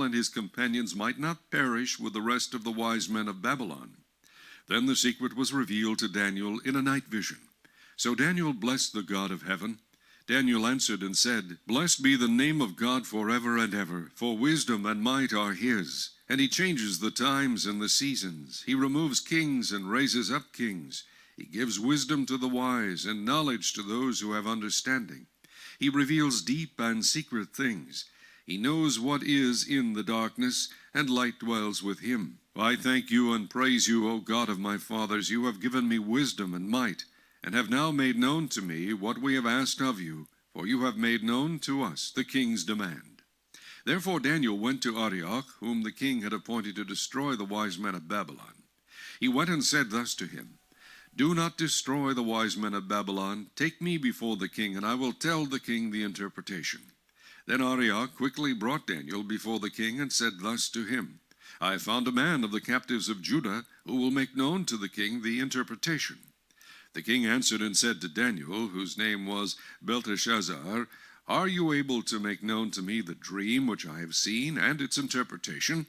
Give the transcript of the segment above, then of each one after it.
and his companions might not perish with the rest of the wise men of Babylon. Then the secret was revealed to Daniel in a night vision. So Daniel blessed the God of heaven. Daniel answered and said, Blessed be the name of God forever and ever, for wisdom and might are his. And he changes the times and the seasons. He removes kings and raises up kings. He gives wisdom to the wise and knowledge to those who have understanding. He reveals deep and secret things. He knows what is in the darkness, and light dwells with him. I thank you and praise you, O God of my fathers. You have given me wisdom and might, and have now made known to me what we have asked of you, for you have made known to us the king's demand. Therefore Daniel went to Arioch, whom the king had appointed to destroy the wise men of Babylon. He went and said thus to him, Do not destroy the wise men of Babylon. Take me before the king, and I will tell the king the interpretation. Then Arioch quickly brought Daniel before the king and said thus to him, I have found a man of the captives of Judah who will make known to the king the interpretation. The king answered and said to Daniel, whose name was Belteshazzar, Are you able to make known to me the dream which I have seen and its interpretation?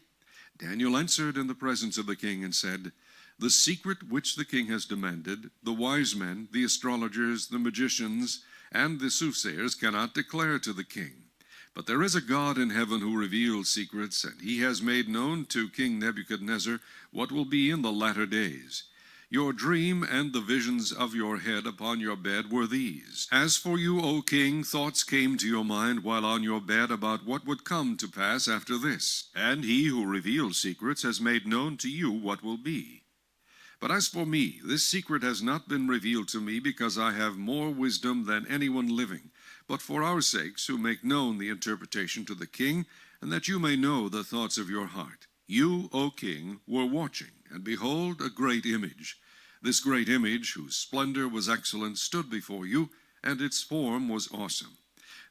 Daniel answered in the presence of the king and said, The secret which the king has demanded, the wise men, the astrologers, the magicians, and the soothsayers cannot declare to the king. But there is a God in heaven who reveals secrets, and he has made known to King Nebuchadnezzar what will be in the latter days. Your dream and the visions of your head upon your bed were these. As for you, O king, thoughts came to your mind while on your bed about what would come to pass after this. And he who reveals secrets has made known to you what will be. But as for me, this secret has not been revealed to me because I have more wisdom than anyone living, but for our sakes who make known the interpretation to the king, and that you may know the thoughts of your heart. You, O king, were watching, and behold, a great image. This great image, whose splendor was excellent, stood before you, and its form was awesome.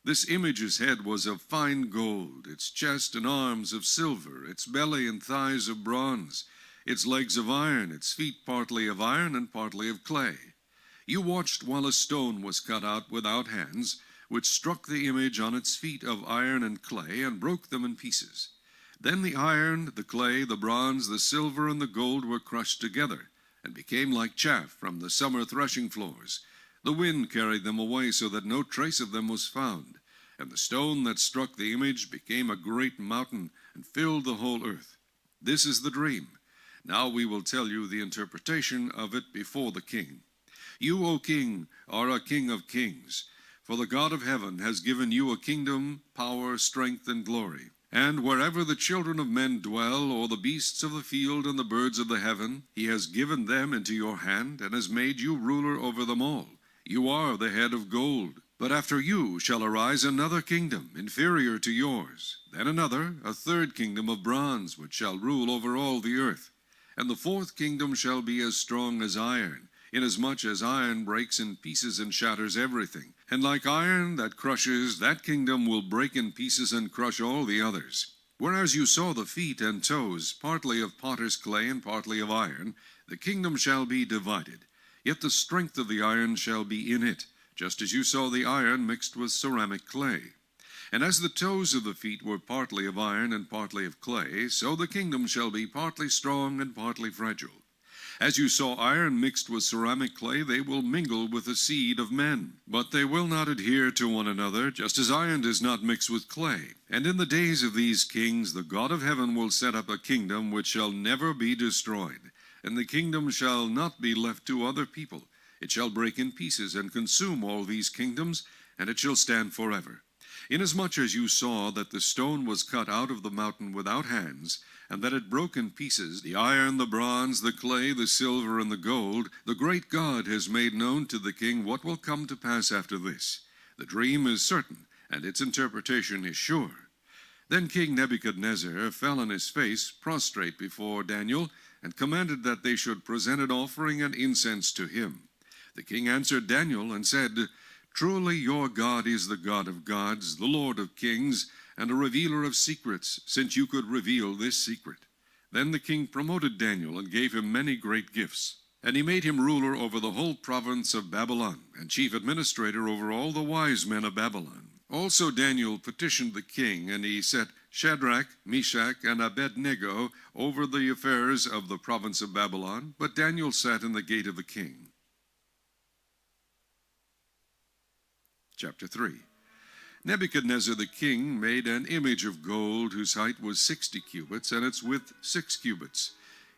This image's head was of fine gold, its chest and arms of silver, its belly and thighs of bronze, its legs of iron, its feet partly of iron and partly of clay. You watched while a stone was cut out without hands, which struck the image on its feet of iron and clay, and broke them in pieces. Then the iron, the clay, the bronze, the silver, and the gold were crushed together, and became like chaff from the summer threshing floors. The wind carried them away, so that no trace of them was found. And the stone that struck the image became a great mountain, and filled the whole earth. This is the dream. Now we will tell you the interpretation of it before the king. You, O king, are a king of kings. For the God of heaven has given you a kingdom, power, strength, and glory. And wherever the children of men dwell, or the beasts of the field and the birds of the heaven, he has given them into your hand, and has made you ruler over them all. You are the head of gold. But after you shall arise another kingdom, inferior to yours. Then another, a third kingdom of bronze, which shall rule over all the earth. And the fourth kingdom shall be as strong as iron, inasmuch as iron breaks in pieces and shatters everything. And like iron that crushes, that kingdom will break in pieces and crush all the others. Whereas you saw the feet and toes, partly of potter's clay and partly of iron, the kingdom shall be divided. Yet the strength of the iron shall be in it, just as you saw the iron mixed with ceramic clay. And as the toes of the feet were partly of iron and partly of clay, so the kingdom shall be partly strong and partly fragile. As you saw iron mixed with ceramic clay, they will mingle with the seed of men. But they will not adhere to one another, just as iron does not mix with clay. And in the days of these kings, the God of heaven will set up a kingdom which shall never be destroyed. And the kingdom shall not be left to other people. It shall break in pieces and consume all these kingdoms, and it shall stand forever. Inasmuch as you saw that the stone was cut out of the mountain without hands, and that it broke in pieces, the iron, the bronze, the clay, the silver, and the gold, the great God has made known to the king what will come to pass after this. The dream is certain, and its interpretation is sure. Then King Nebuchadnezzar fell on his face, prostrate before Daniel, and commanded that they should present an offering and incense to him. The king answered Daniel and said, Truly your God is the God of gods, the Lord of kings, and a revealer of secrets, since you could reveal this secret. Then the king promoted Daniel and gave him many great gifts. And he made him ruler over the whole province of Babylon, and chief administrator over all the wise men of Babylon. Also Daniel petitioned the king, and he set Shadrach, Meshach, and Abednego over the affairs of the province of Babylon, but Daniel sat in the gate of the king. Chapter 3. Nebuchadnezzar the king made an image of gold whose height was 60 cubits, and its width 6 cubits.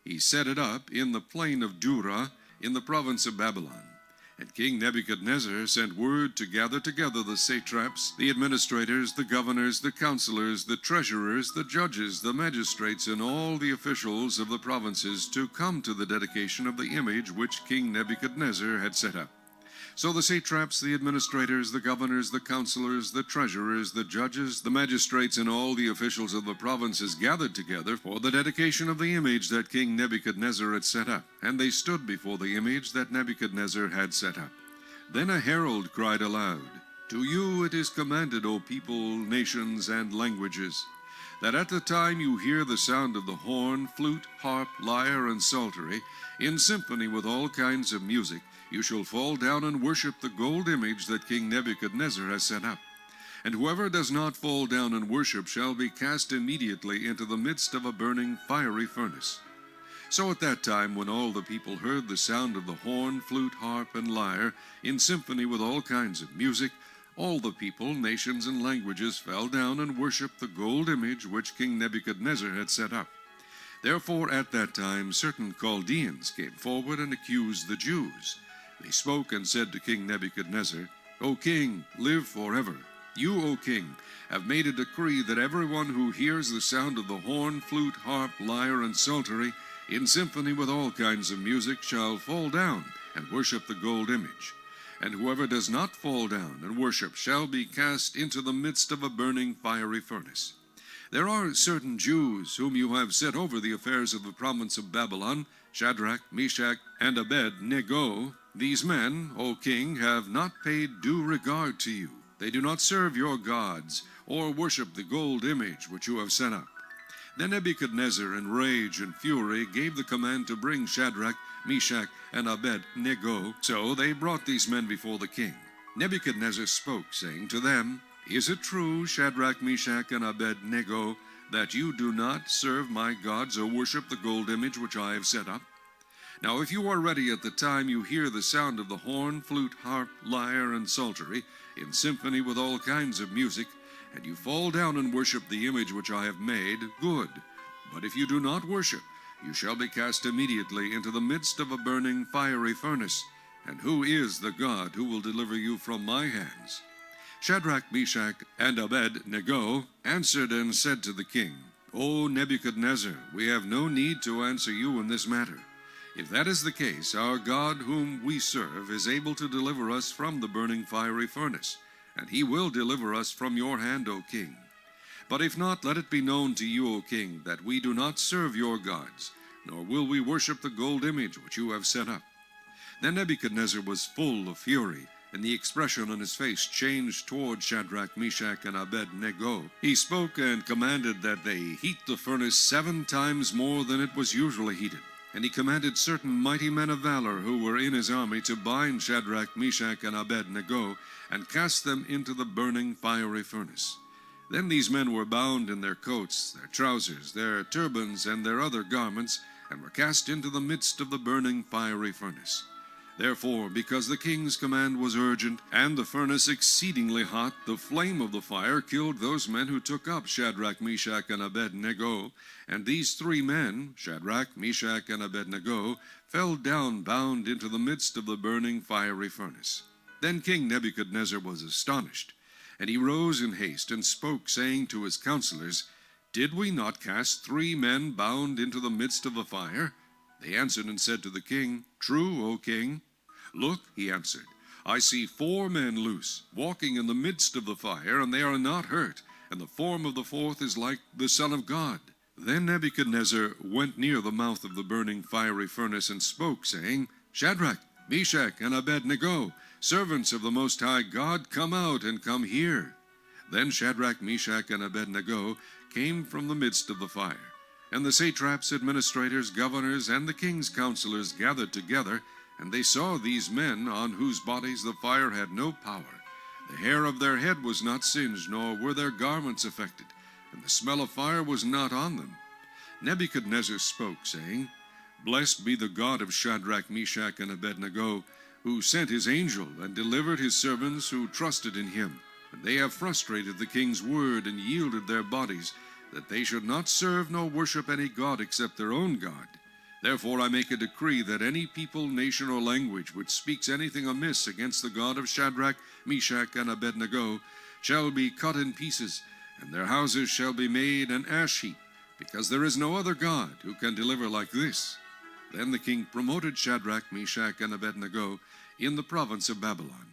He set it up in the plain of Dura, in the province of Babylon. And King Nebuchadnezzar sent word to gather together the satraps, the administrators, the governors, the counselors, the treasurers, the judges, the magistrates, and all the officials of the provinces to come to the dedication of the image which King Nebuchadnezzar had set up. So the satraps, the administrators, the governors, the counselors, the treasurers, the judges, the magistrates, and all the officials of the provinces gathered together for the dedication of the image that King Nebuchadnezzar had set up. And they stood before the image that Nebuchadnezzar had set up. Then a herald cried aloud, "To you it is commanded, O people, nations, and languages, that at the time you hear the sound of the horn, flute, harp, lyre, and psaltery, in symphony with all kinds of music, you shall fall down and worship the gold image that King Nebuchadnezzar has set up. And whoever does not fall down and worship shall be cast immediately into the midst of a burning fiery furnace." So at that time, when all the people heard the sound of the horn, flute, harp, and lyre, in symphony with all kinds of music, all the people, nations, and languages fell down and worshipped the gold image which King Nebuchadnezzar had set up. Therefore at that time certain Chaldeans came forward and accused the Jews. They spoke and said to King Nebuchadnezzar, "O king, live forever. You, O king, have made a decree that everyone who hears the sound of the horn, flute, harp, lyre, and psaltery, in symphony with all kinds of music, shall fall down and worship the gold image. And whoever does not fall down and worship shall be cast into the midst of a burning fiery furnace. There are certain Jews whom you have set over the affairs of the province of Babylon, Shadrach, Meshach, and Abednego. These men, O king, have not paid due regard to you. They do not serve your gods, or worship the gold image which you have set up." Then Nebuchadnezzar, in rage and fury, gave the command to bring Shadrach, Meshach, and Abednego. So they brought these men before the king. Nebuchadnezzar spoke, saying to them, "Is it true, Shadrach, Meshach, and Abednego, that you do not serve my gods or worship the gold image which I have set up? Now if you are ready at the time you hear the sound of the horn, flute, harp, lyre, and psaltery, in symphony with all kinds of music, and you fall down and worship the image which I have made, good. But if you do not worship, you shall be cast immediately into the midst of a burning fiery furnace. And who is the God who will deliver you from my hands?" Shadrach, Meshach, and Abednego answered and said to the king, "O Nebuchadnezzar, we have no need to answer you in this matter. If that is the case, our God whom we serve is able to deliver us from the burning fiery furnace, and he will deliver us from your hand, O king. But if not, let it be known to you, O king, that we do not serve your gods, nor will we worship the gold image which you have set up." Then Nebuchadnezzar was full of fury, and the expression on his face changed toward Shadrach, Meshach, and Abednego. He spoke and commanded that they heat the furnace 7 times more than it was usually heated. And he commanded certain mighty men of valor who were in his army to bind Shadrach, Meshach, and Abednego, and cast them into the burning fiery furnace. Then these men were bound in their coats, their trousers, their turbans, and their other garments, and were cast into the midst of the burning fiery furnace. Therefore, because the king's command was urgent, and the furnace exceedingly hot, the flame of the fire killed those men who took up Shadrach, Meshach, and Abednego. And these 3 men, Shadrach, Meshach, and Abednego, fell down bound into the midst of the burning fiery furnace. Then King Nebuchadnezzar was astonished, and he rose in haste and spoke, saying to his counselors, "Did we not cast 3 men bound into the midst of the fire?" They answered and said to the king, "True, O king." "Look," he answered, "I see 4 men loose, walking in the midst of the fire, and they are not hurt, and the form of the 4th is like the Son of God." Then Nebuchadnezzar went near the mouth of the burning fiery furnace and spoke, saying, "Shadrach, Meshach, and Abednego, servants of the Most High God, come out and come here." Then Shadrach, Meshach, and Abednego came from the midst of the fire. And the satraps, administrators, governors, and the king's counselors gathered together, and they saw these men on whose bodies the fire had no power. The hair of their head was not singed, nor were their garments affected, and the smell of fire was not on them. Nebuchadnezzar spoke, saying, Blessed be the God of Shadrach, Meshach, and Abednego, who sent his angel and delivered his servants who trusted in him. And they have frustrated the king's word and yielded their bodies, that they should not serve nor worship any god except their own God. Therefore I make a decree that any people, nation, or language which speaks anything amiss against the God of Shadrach, Meshach, and Abednego shall be cut in pieces, and their houses shall be made an ash heap, because there is no other God who can deliver like this. Then the king promoted Shadrach, Meshach, and Abednego in the province of Babylon.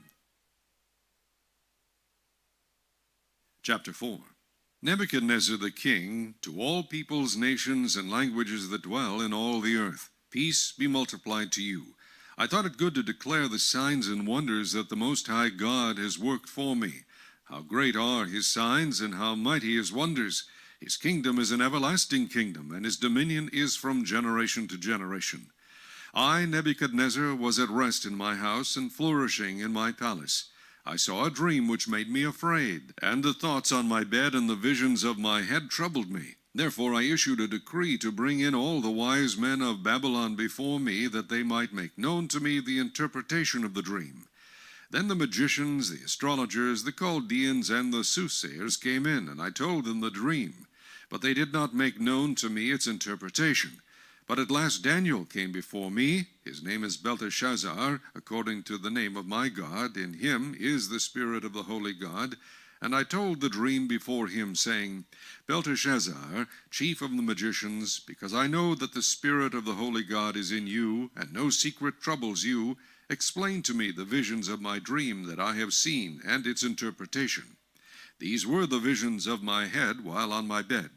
Chapter 4. Nebuchadnezzar the king, to all peoples, nations, and languages that dwell in all the earth, peace be multiplied to you. I thought it good to declare the signs and wonders that the Most High God has worked for me. How great are his signs, and how mighty his wonders! His kingdom is an everlasting kingdom, and his dominion is from generation to generation. I, Nebuchadnezzar, was at rest in my house, and flourishing in my palace. I saw a dream which made me afraid, and the thoughts on my bed and the visions of my head troubled me. Therefore I issued a decree to bring in all the wise men of Babylon before me, that they might make known to me the interpretation of the dream. Then the magicians, the astrologers, the Chaldeans, and the soothsayers came in, and I told them the dream. But they did not make known to me its interpretation. But at last Daniel came before me. His name is Belteshazzar, according to the name of my God. In him is the Spirit of the Holy God. And I told the dream before him, saying, Belteshazzar, chief of the magicians, because I know that the Spirit of the Holy God is in you, and no secret troubles you, explain to me the visions of my dream that I have seen, and its interpretation. These were the visions of my head while on my bed.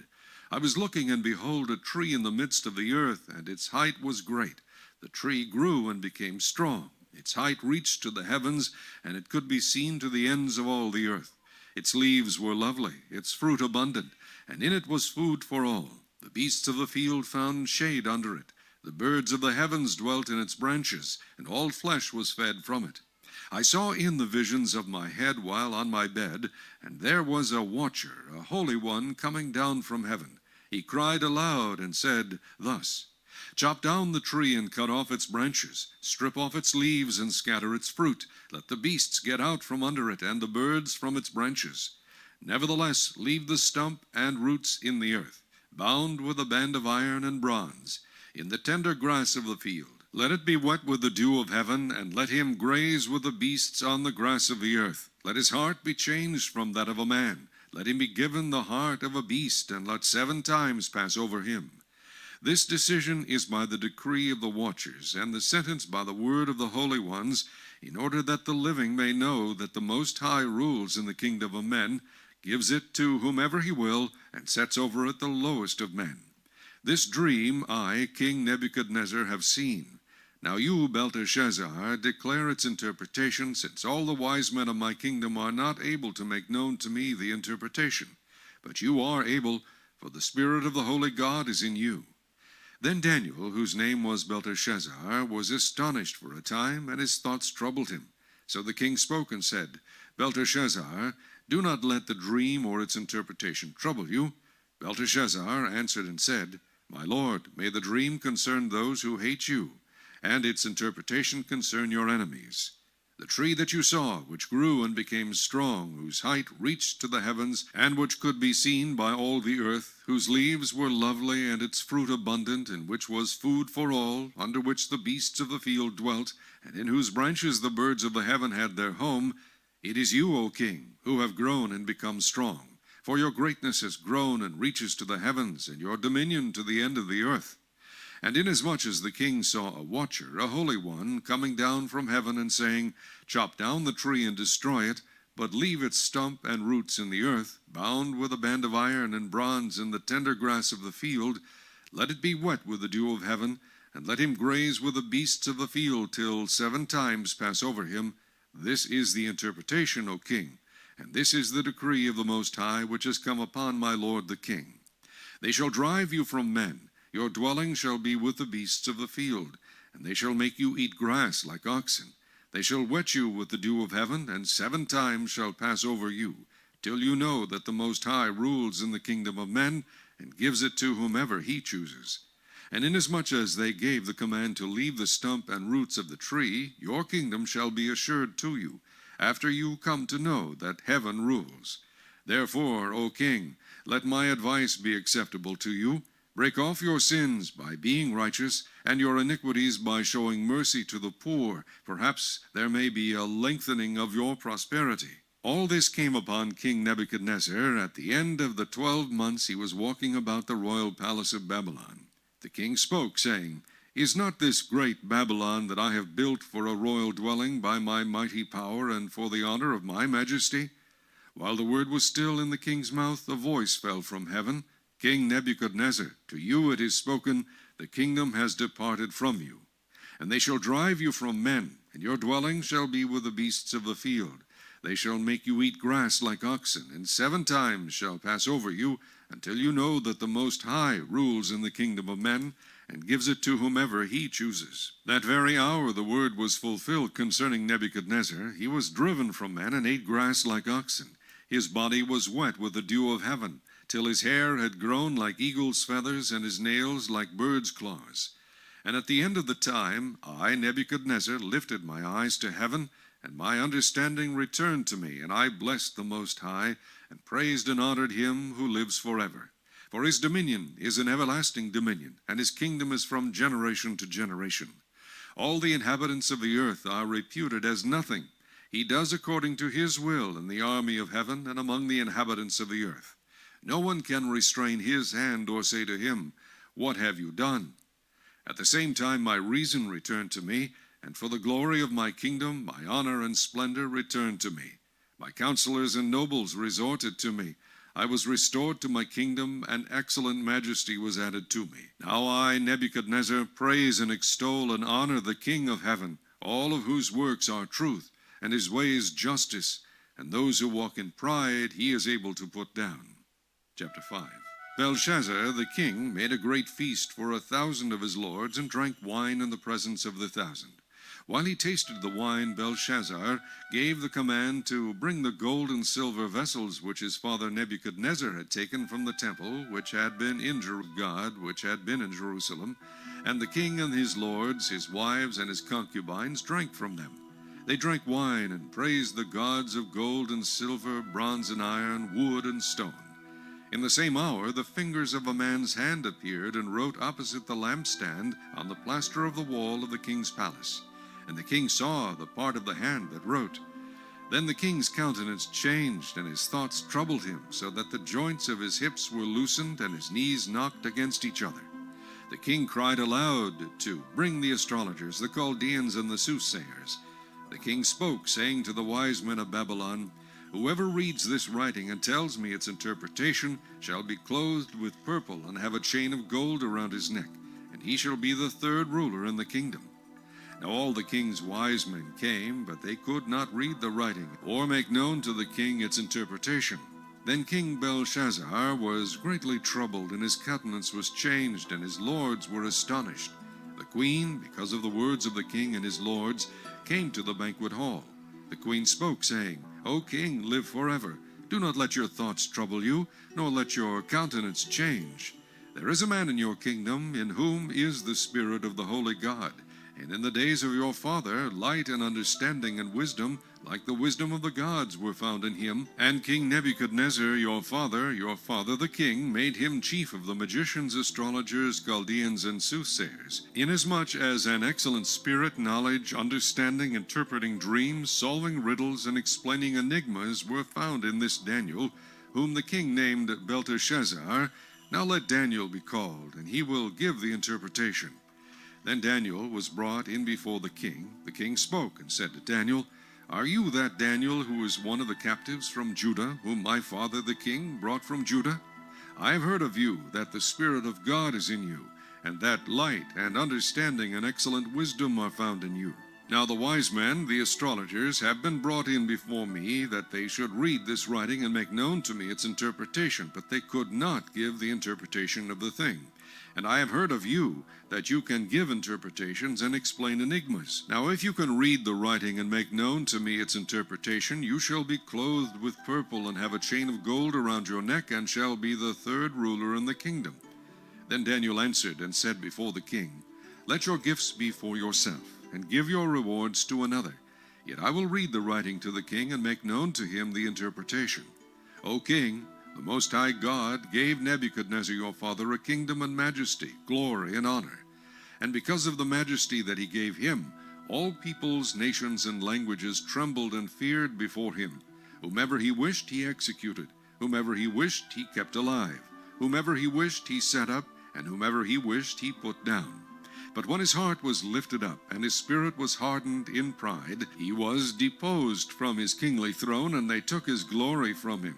I was looking, and behold, a tree in the midst of the earth, and its height was great. The tree grew and became strong. Its height reached to the heavens, and it could be seen to the ends of all the earth. Its leaves were lovely, its fruit abundant, and in it was food for all. The beasts of the field found shade under it. The birds of the heavens dwelt in its branches, and all flesh was fed from it. I saw in the visions of my head while on my bed, and there was a watcher, a holy one, coming down from heaven. He cried aloud and said thus, Chop down the tree and cut off its branches, strip off its leaves and scatter its fruit. Let the beasts get out from under it, and the birds from its branches. Nevertheless, leave the stump and roots in the earth, bound with a band of iron and bronze, in the tender grass of the field. Let it be wet with the dew of heaven, and let him graze with the beasts on the grass of the earth. Let his heart be changed from that of a man. Let him be given the heart of a beast, and let 7 times pass over him. This decision is by the decree of the watchers, and the sentence by the word of the holy ones, in order that the living may know that the Most High rules in the kingdom of men, gives it to whomever he will, and sets over it the lowest of men. This dream I, King Nebuchadnezzar, have seen. Now you, Belteshazzar, declare its interpretation, since all the wise men of my kingdom are not able to make known to me the interpretation. But you are able, for the Spirit of the Holy God is in you. Then Daniel, whose name was Belteshazzar, was astonished for a time, and his thoughts troubled him. So the king spoke and said, Belteshazzar, do not let the dream or its interpretation trouble you. Belteshazzar answered and said, My lord, may the dream concern those who hate you, and its interpretation concern your enemies. The tree that you saw, which grew and became strong, whose height reached to the heavens, and which could be seen by all the earth, whose leaves were lovely and its fruit abundant, in which was food for all, under which the beasts of the field dwelt, and in whose branches the birds of the heaven had their home, it is you, O king, who have grown and become strong. For your greatness has grown and reaches to the heavens, and your dominion to the end of the earth. And inasmuch as the king saw a watcher, a holy one, coming down from heaven and saying, Chop down the tree and destroy it, but leave its stump and roots in the earth, bound with a band of iron and bronze in the tender grass of the field, let it be wet with the dew of heaven, and let him graze with the beasts of the field till 7 times pass over him. This is the interpretation, O king, and this is the decree of the Most High, which has come upon my lord the king. They shall drive you from men. Your dwelling shall be with the beasts of the field, and they shall make you eat grass like oxen. They shall wet you with the dew of heaven, and 7 times shall pass over you, till you know that the Most High rules in the kingdom of men, and gives it to whomever he chooses. And inasmuch as they gave the command to leave the stump and roots of the tree, your kingdom shall be assured to you, after you come to know that heaven rules. Therefore, O king, let my advice be acceptable to you. Break off your sins by being righteous, and your iniquities by showing mercy to the poor. Perhaps there may be a lengthening of your prosperity. All this came upon King Nebuchadnezzar at the end of the 12 months he was walking about the royal palace of Babylon. The king spoke, saying, Is not this great Babylon that I have built for a royal dwelling by my mighty power and for the honor of my majesty? While the word was still in the king's mouth, a voice fell from heaven, King Nebuchadnezzar, to you it is spoken, the kingdom has departed from you. And they shall drive you from men, and your dwelling shall be with the beasts of the field. They shall make you eat grass like oxen, and 7 times shall pass over you, until you know that the Most High rules in the kingdom of men, and gives it to whomever he chooses. That very hour the word was fulfilled concerning Nebuchadnezzar. He was driven from men, and ate grass like oxen. His body was wet with the dew of heaven, till his hair had grown like eagle's feathers, and his nails like bird's claws. And at the end of the time, I, Nebuchadnezzar, lifted my eyes to heaven, and my understanding returned to me, and I blessed the Most High, and praised and honored him who lives forever. For his dominion is an everlasting dominion, and his kingdom is from generation to generation. All the inhabitants of the earth are reputed as nothing. He does according to his will in the army of heaven and among the inhabitants of the earth. No one can restrain his hand or say to him, What have you done? At the same time my reason returned to me, and for the glory of my kingdom my honor and splendor returned to me. My counselors and nobles resorted to me. I was restored to my kingdom, and excellent majesty was added to me. Now I, Nebuchadnezzar, praise and extol and honor the King of heaven, all of whose works are truth, and his ways justice, and those who walk in pride he is able to put down. Chapter 5. Belshazzar the king made a great feast for 1,000 of his lords, and drank wine in the presence of the 1,000. While he tasted the wine, Belshazzar gave the command to bring the gold and silver vessels which his father Nebuchadnezzar had taken from the temple which had been in Jerusalem, and the king and his lords, his wives, and his concubines drank from them. They drank wine and praised the gods of gold and silver, bronze and iron, wood and stone. In the same hour the fingers of a man's hand appeared and wrote opposite the lampstand on the plaster of the wall of the king's palace. And the king saw the part of the hand that wrote. Then the king's countenance changed, and his thoughts troubled him, so that the joints of his hips were loosened, and his knees knocked against each other. The king cried aloud to bring the astrologers, the Chaldeans, and the soothsayers. The king spoke, saying to the wise men of Babylon, Whoever reads this writing and tells me its interpretation shall be clothed with purple, and have a chain of gold around his neck, and he shall be the 3rd ruler in the kingdom. Now all the king's wise men came, but they could not read the writing, or make known to the king its interpretation. Then King Belshazzar was greatly troubled, and his countenance was changed, and his lords were astonished. The queen, because of the words of the king and his lords, came to the banquet hall. The queen spoke, saying, O king, live forever. Do not let your thoughts trouble you, nor let your countenance change. There is a man in your kingdom in whom is the Spirit of the holy God. And in the days of your father, light and understanding and wisdom, like the wisdom of the gods, were found in him. And King Nebuchadnezzar, your father the king, made him chief of the magicians, astrologers, Chaldeans, and soothsayers, inasmuch as an excellent spirit, knowledge, understanding, interpreting dreams, solving riddles, and explaining enigmas were found in this Daniel, whom the king named Belteshazzar. Now let Daniel be called, and he will give the interpretation. Then Daniel was brought in before the king. The king spoke and said to Daniel, Are you that Daniel who is one of the captives from Judah, whom my father the king brought from Judah? I have heard of you that the Spirit of God is in you, and that light and understanding and excellent wisdom are found in you. Now the wise men, the astrologers, have been brought in before me, that they should read this writing and make known to me its interpretation, but they could not give the interpretation of the thing. And I have heard of you, that you can give interpretations and explain enigmas. Now if you can read the writing and make known to me its interpretation, you shall be clothed with purple, and have a chain of gold around your neck, and shall be the third ruler in the kingdom. Then Daniel answered and said before the king, Let your gifts be for yourself, and give your rewards to another. Yet I will read the writing to the king, and make known to him the interpretation. O king, the Most High God gave Nebuchadnezzar your father a kingdom and majesty, glory and honor. And because of the majesty that he gave him, all peoples, nations, and languages trembled and feared before him. Whomever he wished he executed, whomever he wished he kept alive, whomever he wished he set up, and whomever he wished he put down. But when his heart was lifted up, and his spirit was hardened in pride, he was deposed from his kingly throne, and they took his glory from him.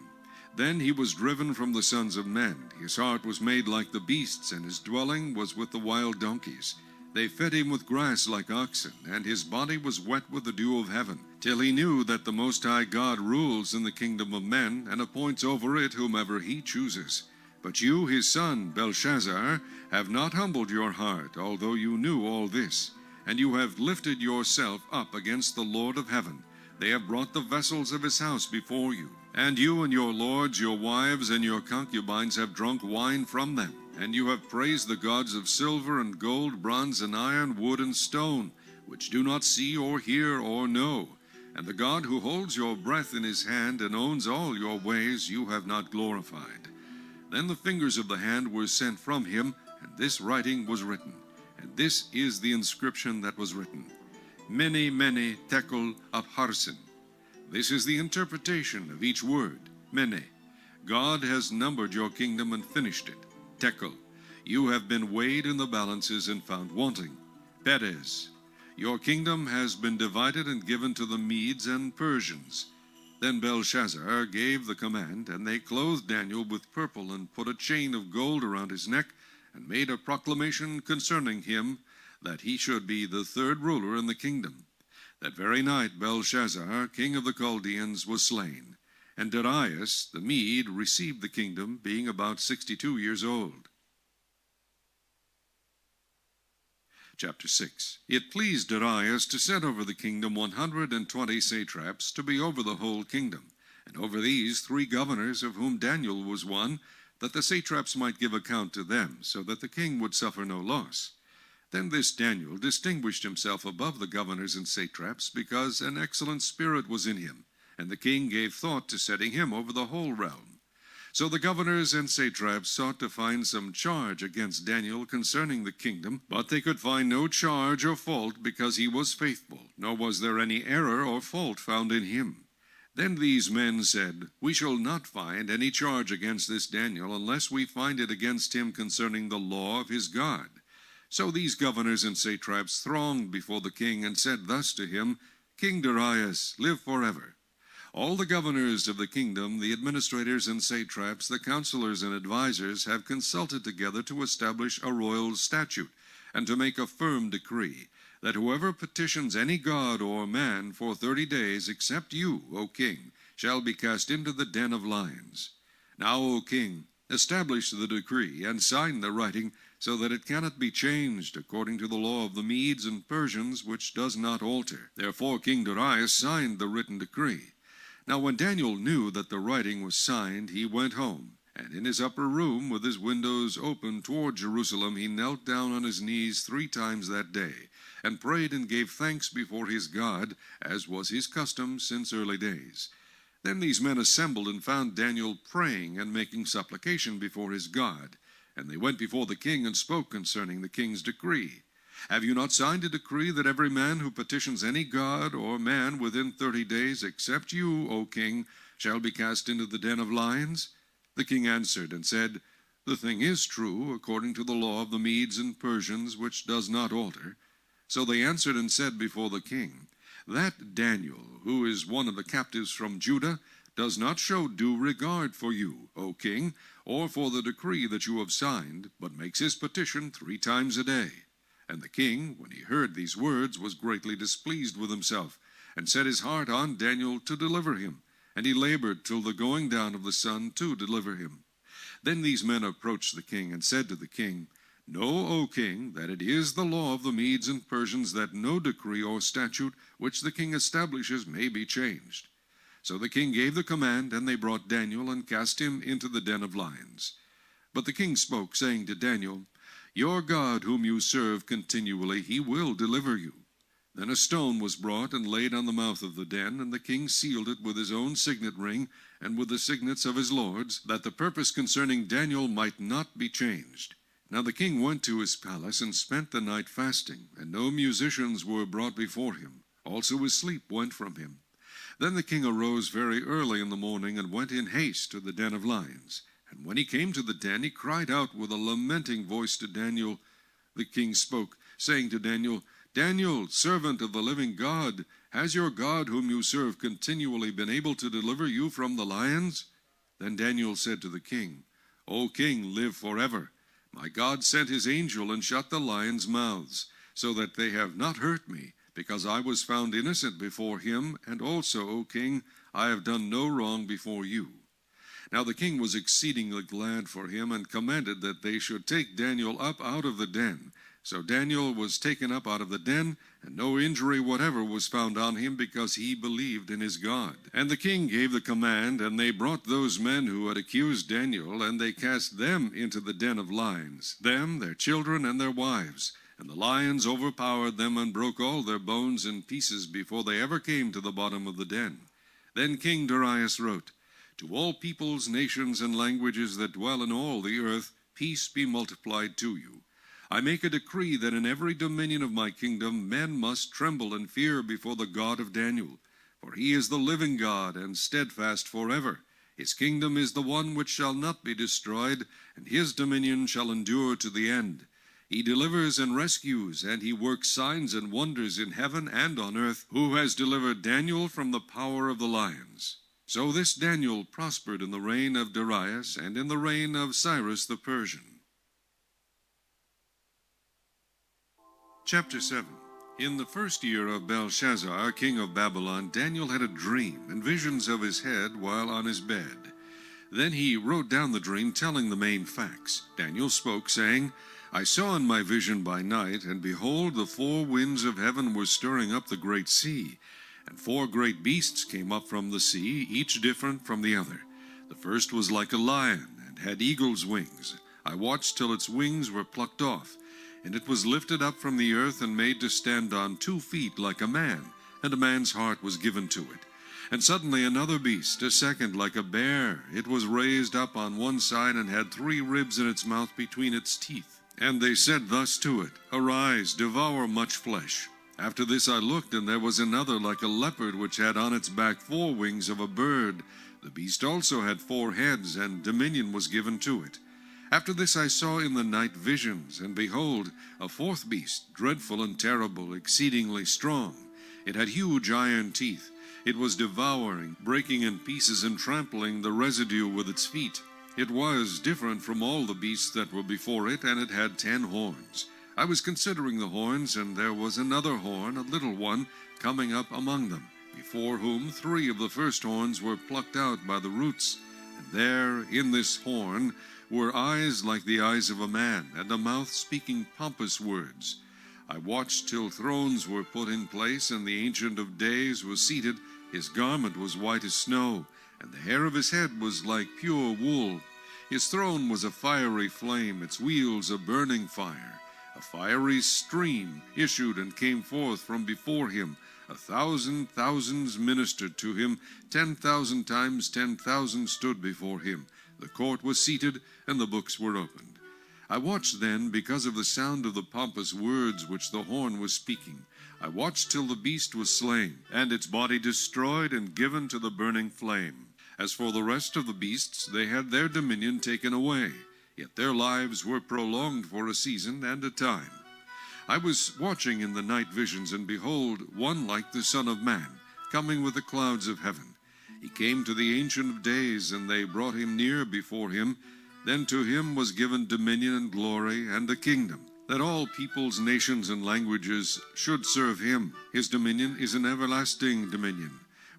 Then he was driven from the sons of men. His heart was made like the beasts, and his dwelling was with the wild donkeys. They fed him with grass like oxen, and his body was wet with the dew of heaven, till he knew that the Most High God rules in the kingdom of men, and appoints over it whomever he chooses. But you, his son, Belshazzar, have not humbled your heart, although you knew all this. And you have lifted yourself up against the Lord of heaven. They have brought the vessels of his house before you. And you and your lords, your wives, and your concubines have drunk wine from them. And you have praised the gods of silver and gold, bronze and iron, wood and stone, which do not see or hear or know. And the God who holds your breath in his hand and owns all your ways you have not glorified. Then the fingers of the hand were sent from him, and this writing was written. And this is the inscription that was written: Mene, Mene, Tekel, Upharsin. This is the interpretation of each word. Mene, God has numbered your kingdom and finished it. Tekel, you have been weighed in the balances and found wanting. Perez, your kingdom has been divided and given to the Medes and Persians. Then Belshazzar gave the command, and they clothed Daniel with purple, and put a chain of gold around his neck, and made a proclamation concerning him, that he should be the third ruler in the kingdom. That very night Belshazzar, king of the Chaldeans, was slain, and Darius the Mede received the kingdom, being about 62 years old. Chapter 6. It pleased Darius to set over the kingdom 120 satraps, to be over the whole kingdom, and over these 3 governors, of whom Daniel was one, that the satraps might give account to them, so that the king would suffer no loss. Then this Daniel distinguished himself above the governors and satraps, because an excellent spirit was in him, and the king gave thought to setting him over the whole realm. So the governors and satraps sought to find some charge against Daniel concerning the kingdom, but they could find no charge or fault, because he was faithful, nor was there any error or fault found in him. Then these men said, We shall not find any charge against this Daniel, unless we find it against him concerning the law of his God. So these governors and satraps thronged before the king, and said thus to him, King Darius, live forever. All the governors of the kingdom, the administrators and satraps, the counselors and advisers, have consulted together to establish a royal statute, and to make a firm decree, that whoever petitions any god or man for 30 days, except you, O king, shall be cast into the den of lions. Now, O king, establish the decree, and sign the writing, so that it cannot be changed, according to the law of the Medes and Persians, which does not alter. Therefore King Darius signed the written decree. Now when Daniel knew that the writing was signed, he went home, and in his upper room, with his windows open toward Jerusalem, he knelt down on his knees 3 times that day, and prayed and gave thanks before his God, as was his custom since early days. Then these men assembled and found Daniel praying and making supplication before his God. And they went before the king and spoke concerning the king's decree. Have you not signed a decree that every man who petitions any god or man within 30 days, except you, O king, shall be cast into the den of lions? The king answered and said, The thing is true, according to the law of the Medes and Persians, which does not alter. So they answered and said before the king, That Daniel, who is one of the captives from Judah, does not show due regard for you, O king, or for the decree that you have signed, but makes his petition 3 times a day. And the king, when he heard these words, was greatly displeased with himself, and set his heart on Daniel to deliver him. And he labored till the going down of the sun to deliver him. Then these men approached the king, and said to the king, Know, O king, that it is the law of the Medes and Persians that no decree or statute which the king establishes may be changed. So the king gave the command, and they brought Daniel, and cast him into the den of lions. But the king spoke, saying to Daniel, Your God, whom you serve continually, he will deliver you. Then a stone was brought and laid on the mouth of the den, and the king sealed it with his own signet ring, and with the signets of his lords, that the purpose concerning Daniel might not be changed. Now the king went to his palace, and spent the night fasting, and no musicians were brought before him. Also his sleep went from him. Then the king arose very early in the morning, and went in haste to the den of lions. And when he came to the den, he cried out with a lamenting voice to Daniel. The king spoke, saying to Daniel, Daniel, servant of the living God, has your God whom you serve continually been able to deliver you from the lions? Then Daniel said to the king, O king, live forever. My God sent his angel and shut the lions' mouths, so that they have not hurt me, because I was found innocent before him, and also, O king, I have done no wrong before you. Now the king was exceedingly glad for him, and commanded that they should take Daniel up out of the den. So Daniel was taken up out of the den, and no injury whatever was found on him, because he believed in his God. And the king gave the command, and they brought those men who had accused Daniel, and they cast them into the den of lions, them, their children, and their wives. And the lions overpowered them, and broke all their bones in pieces before they ever came to the bottom of the den. Then King Darius wrote, To all peoples, nations, and languages that dwell in all the earth, peace be multiplied to you. I make a decree that in every dominion of my kingdom men must tremble and fear before the God of Daniel. For he is the living God, and steadfast forever. His kingdom is the one which shall not be destroyed, and his dominion shall endure to the end. He delivers and rescues, and he works signs and wonders in heaven and on earth, who has delivered Daniel from the power of the lions. So this Daniel prospered in the reign of Darius, and in the reign of Cyrus the Persian. Chapter 7. In the first year of Belshazzar, king of Babylon, Daniel had a dream and visions of his head while on his bed. Then he wrote down the dream, telling the main facts. Daniel spoke, saying, I saw in my vision by night, and behold, the four winds of heaven were stirring up the great sea, and four great beasts came up from the sea, each different from the other. The first was like a lion, and had eagle's wings. I watched till its wings were plucked off, and it was lifted up from the earth and made to stand on 2 feet like a man, and a man's heart was given to it. And suddenly another beast, a second like a bear. It was raised up on one side, and had 3 ribs in its mouth between its teeth. And they said thus to it, Arise, devour much flesh. After this I looked, and there was another like a leopard, which had on its back 4 wings of a bird. The beast also had 4 heads, and dominion was given to it. After this I saw in the night visions, and behold, a 4th beast, dreadful and terrible, exceedingly strong. It had huge iron teeth. It was devouring, breaking in pieces, and trampling the residue with its feet. It was different from all the beasts that were before it, and it had 10 horns. I was considering the horns, and there was another horn, a little one, coming up among them, before whom 3 of the first horns were plucked out by the roots. And there, in this horn, were eyes like the eyes of a man, and a mouth speaking pompous words. I watched till thrones were put in place, and the Ancient of Days was seated. His garment was white as snow, and the hair of his head was like pure wool. His throne was a fiery flame, its wheels a burning fire. A fiery stream issued and came forth from before him. 1,000 thousands ministered to him. 10,000 times 10,000 stood before him. The court was seated, and the books were opened. I watched then, because of the sound of the pompous words which the horn was speaking. I watched till the beast was slain, and its body destroyed and given to the burning flame. As for the rest of the beasts, they had their dominion taken away, yet their lives were prolonged for a season and a time. I was watching in the night visions, and behold, one like the Son of Man, coming with the clouds of heaven. He came to the Ancient of Days, and they brought him near before him. Then to him was given dominion and glory and a kingdom, that all peoples, nations, and languages should serve him. His dominion is an everlasting dominion,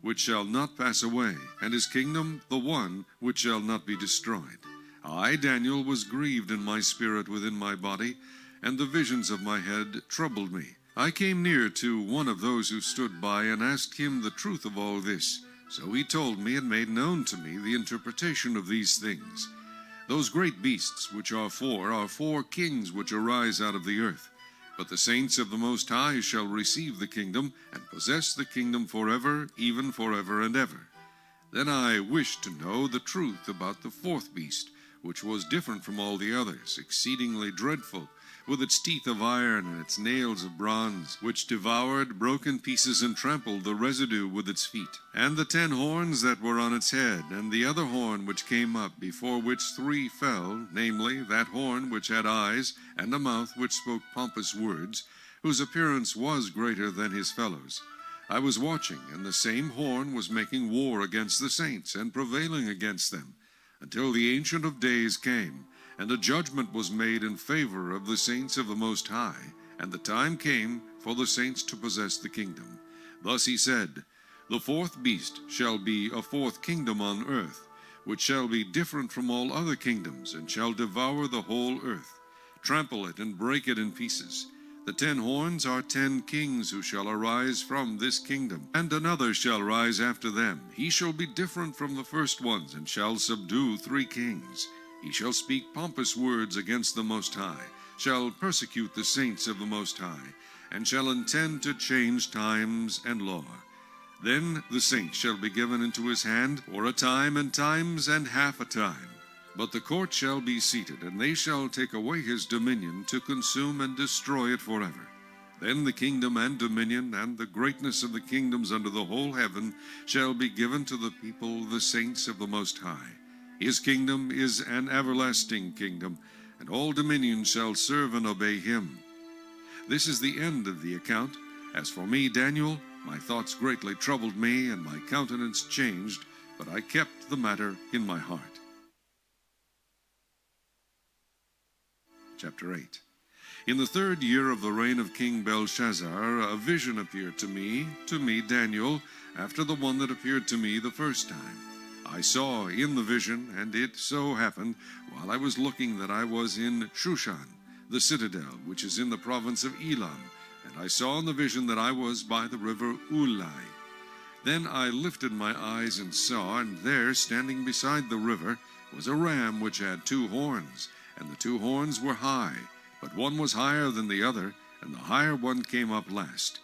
which shall not pass away, and his kingdom the one which shall not be destroyed. I, Daniel, was grieved in my spirit within my body, and the visions of my head troubled me. I came near to one of those who stood by, and asked him the truth of all this. So he told me and made known to me the interpretation of these things. Those great beasts which are four kings which arise out of the earth. But the saints of the Most High shall receive the kingdom, and possess the kingdom forever, even forever and ever. Then I wished to know the truth about the fourth beast, which was different from all the others, exceedingly dreadful, with its teeth of iron and its nails of bronze, which devoured, broke in pieces, and trampled the residue with its feet. And the 10 horns that were on its head, and the other horn which came up, before which 3 fell, namely, that horn which had eyes, and a mouth which spoke pompous words, whose appearance was greater than his fellows. I was watching, and the same horn was making war against the saints, and prevailing against them, until the Ancient of Days came, and a judgment was made in favor of the saints of the Most High, and the time came for the saints to possess the kingdom. Thus he said, The fourth beast shall be a fourth kingdom on earth, which shall be different from all other kingdoms, and shall devour the whole earth, trample it, and break it in pieces. The 10 horns are 10 kings who shall arise from this kingdom, and another shall rise after them. He shall be different from the first ones, and shall subdue 3 kings. He shall speak pompous words against the Most High, shall persecute the saints of the Most High, and shall intend to change times and law. Then the saints shall be given into his hand for a time, and times, and half a time. But the court shall be seated, and they shall take away his dominion, to consume and destroy it forever. Then the kingdom and dominion, and the greatness of the kingdoms under the whole heaven, shall be given to the people, the saints of the Most High. His kingdom is an everlasting kingdom, and all dominions shall serve and obey him. This is the end of the account. As for me, Daniel, my thoughts greatly troubled me, and my countenance changed, but I kept the matter in my heart. Chapter 8. In the 3rd year of the reign of King Belshazzar, a vision appeared to me, Daniel, after the one that appeared to me the first time. I saw in the vision, and it so happened, while I was looking, that I was in Shushan, the citadel, which is in the province of Elam, and I saw in the vision that I was by the river Ulai. Then I lifted my eyes and saw, and there, standing beside the river, was a ram which had 2 horns, and the 2 horns were high, but one was higher than the other, and the higher one came up last.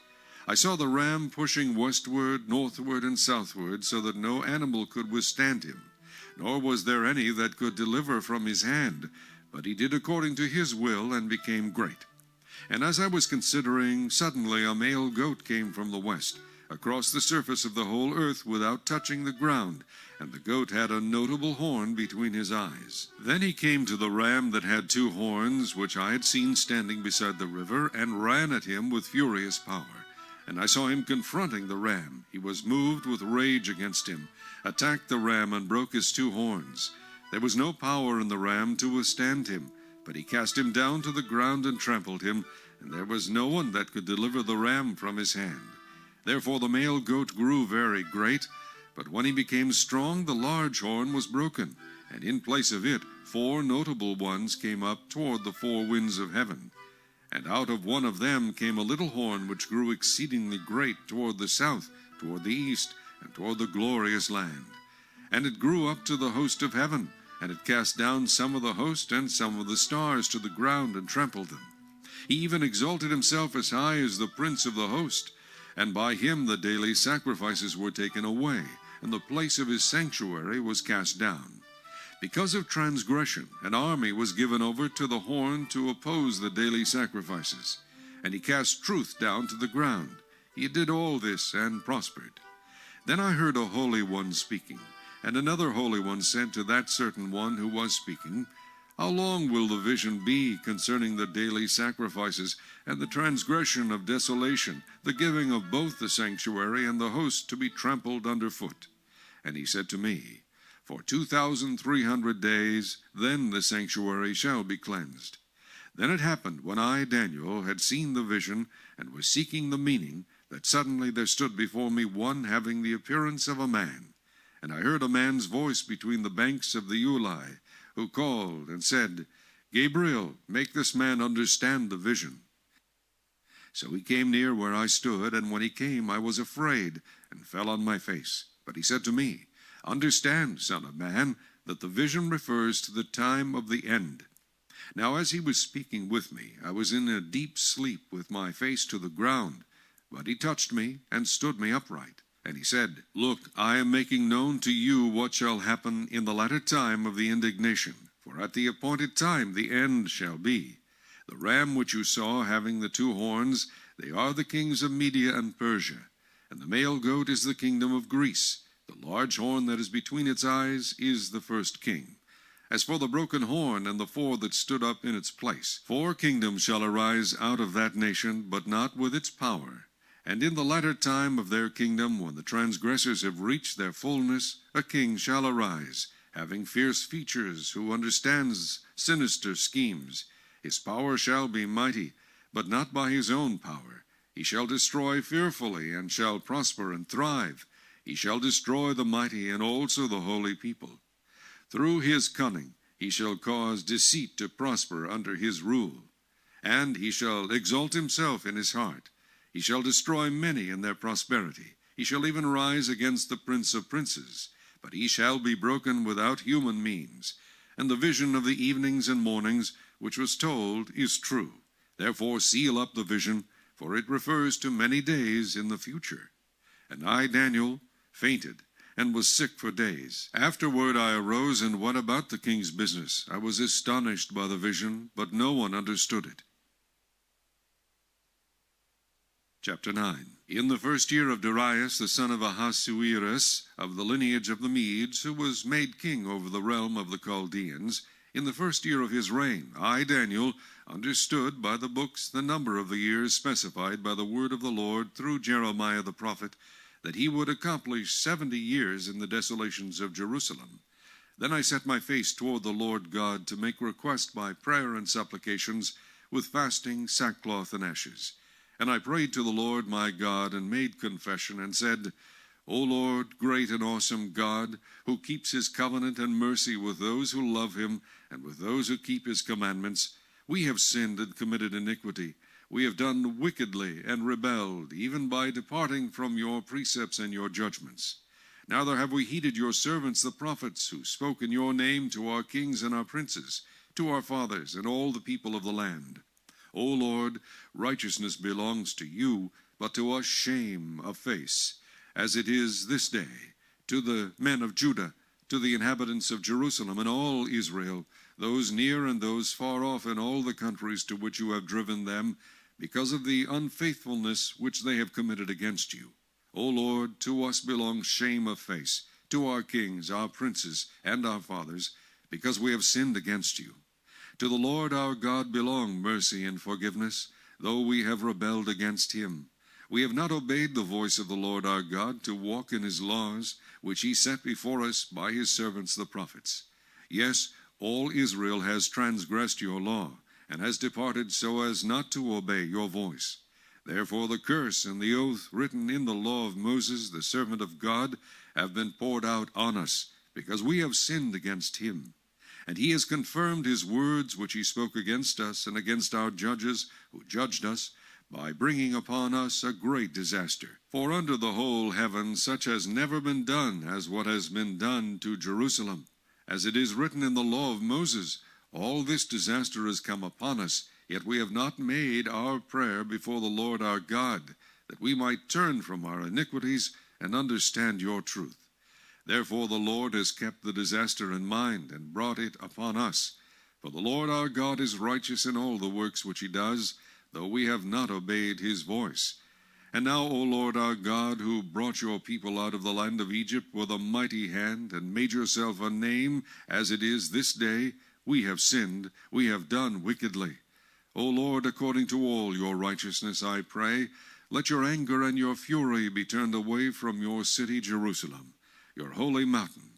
I saw the ram pushing westward, northward, and southward, so that no animal could withstand him, nor was there any that could deliver from his hand, but he did according to his will, and became great. And as I was considering, suddenly a male goat came from the west, across the surface of the whole earth without touching the ground, and the goat had a notable horn between his eyes. Then he came to the ram that had 2 horns, which I had seen standing beside the river, and ran at him with furious power. And I saw him confronting the ram. He was moved with rage against him, attacked the ram, and broke his 2 horns. There was no power in the ram to withstand him, but he cast him down to the ground and trampled him, and there was no one that could deliver the ram from his hand. Therefore the male goat grew very great, but when he became strong, the large horn was broken, and in place of it 4 notable ones came up toward the 4 winds of heaven. And out of one of them came a little horn which grew exceedingly great toward the south, toward the east, and toward the glorious land. And it grew up to the host of heaven, and it cast down some of the host and some of the stars to the ground, and trampled them. He even exalted himself as high as the prince of the host, and by him the daily sacrifices were taken away, and the place of his sanctuary was cast down. Because of transgression, an army was given over to the horn to oppose the daily sacrifices, and he cast truth down to the ground. He did all this and prospered. Then I heard a holy one speaking, and another holy one said to that certain one who was speaking, How long will the vision be concerning the daily sacrifices, and the transgression of desolation, the giving of both the sanctuary and the host to be trampled underfoot? And he said to me, For 2,300 days, then the sanctuary shall be cleansed. Then it happened, when I, Daniel, had seen the vision, and was seeking the meaning, that suddenly there stood before me one having the appearance of a man. And I heard a man's voice between the banks of the Ulai, who called and said, Gabriel, make this man understand the vision. So he came near where I stood, and when he came I was afraid, and fell on my face. But he said to me, Understand, son of man, that the vision refers to the time of the end. Now as he was speaking with me, I was in a deep sleep with my face to the ground. But he touched me, and stood me upright. And he said, Look, I am making known to you what shall happen in the latter time of the indignation. For at the appointed time the end shall be. The ram which you saw having the two horns, they are the kings of Media and Persia. And the male goat is the kingdom of Greece. The large horn that is between its eyes is the first king. As for the broken horn and the four that stood up in its place, 4 kingdoms shall arise out of that nation, but not with its power. And in the latter time of their kingdom, when the transgressors have reached their fullness, a king shall arise, having fierce features, who understands sinister schemes. His power shall be mighty, but not by his own power. He shall destroy fearfully, and shall prosper and thrive. He shall destroy the mighty, and also the holy people. Through his cunning he shall cause deceit to prosper under his rule. And he shall exalt himself in his heart. He shall destroy many in their prosperity. He shall even rise against the prince of princes. But he shall be broken without human means. And the vision of the evenings and mornings, which was told, is true. Therefore seal up the vision, for it refers to many days in the future. And I, Daniel, fainted, and was sick for days. Afterward I arose and went about the king's business. I was astonished by the vision, but no one understood it. Chapter 9. In the first year of Darius, the son of Ahasuerus, of the lineage of the Medes, who was made king over the realm of the Chaldeans, in the first year of his reign, I, Daniel, understood by the books the number of the years specified by the word of the Lord through Jeremiah the prophet, that he would accomplish 70 years in the desolations of Jerusalem. Then I set my face toward the Lord God to make request by prayer and supplications, with fasting, sackcloth, and ashes. And I prayed to the Lord my God, and made confession, and said, O Lord, great and awesome God, who keeps his covenant and mercy with those who love him, and with those who keep his commandments, we have sinned and committed iniquity. We have done wickedly and rebelled, even by departing from your precepts and your judgments. Neither have we heeded your servants the prophets, who spoke in your name to our kings and our princes, to our fathers and all the people of the land. O Lord, righteousness belongs to you, but to us shame of face, as it is this day, to the men of Judah, to the inhabitants of Jerusalem and all Israel, those near and those far off in all the countries to which you have driven them, because of the unfaithfulness which they have committed against you. O Lord, to us belongs shame of face, to our kings, our princes, and our fathers, because we have sinned against you. To the Lord our God belong mercy and forgiveness, though we have rebelled against him. We have not obeyed the voice of the Lord our God to walk in his laws, which he set before us by his servants the prophets. Yes, all Israel has transgressed your law, and has departed so as not to obey your voice. Therefore the curse and the oath written in the law of Moses, the servant of God, have been poured out on us, because we have sinned against him. And he has confirmed his words which he spoke against us and against our judges who judged us, by bringing upon us a great disaster. For under the whole heaven such has never been done as what has been done to Jerusalem. As it is written in the law of Moses, all this disaster has come upon us, yet we have not made our prayer before the Lord our God, that we might turn from our iniquities and understand your truth. Therefore the Lord has kept the disaster in mind, and brought it upon us. For the Lord our God is righteous in all the works which he does, though we have not obeyed his voice. And now, O Lord our God, who brought your people out of the land of Egypt with a mighty hand, and made yourself a name, as it is this day, we have sinned, we have done wickedly. O Lord, according to all your righteousness, I pray, let your anger and your fury be turned away from your city Jerusalem, your holy mountain.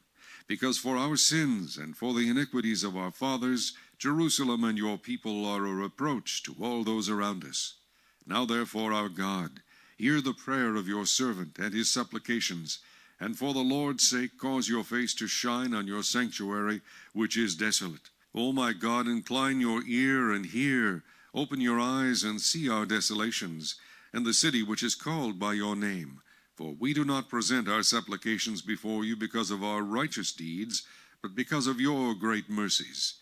Because for our sins and for the iniquities of our fathers, Jerusalem and your people are a reproach to all those around us. Now therefore, our God, hear the prayer of your servant and his supplications, and for the Lord's sake cause your face to shine on your sanctuary, which is desolate. O my God, incline your ear and hear. Open your eyes and see our desolations, and the city which is called by your name. For we do not present our supplications before you because of our righteous deeds, but because of your great mercies.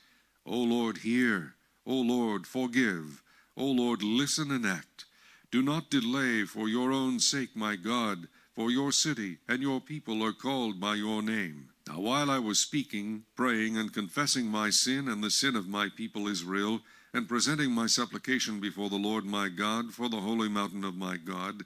O Lord, hear. O Lord, forgive. O Lord, listen and act. Do not delay for your own sake, my God, for your city and your people are called by your name. Now while I was speaking, praying, and confessing my sin and the sin of my people Israel, and presenting my supplication before the Lord my God for the holy mountain of my God,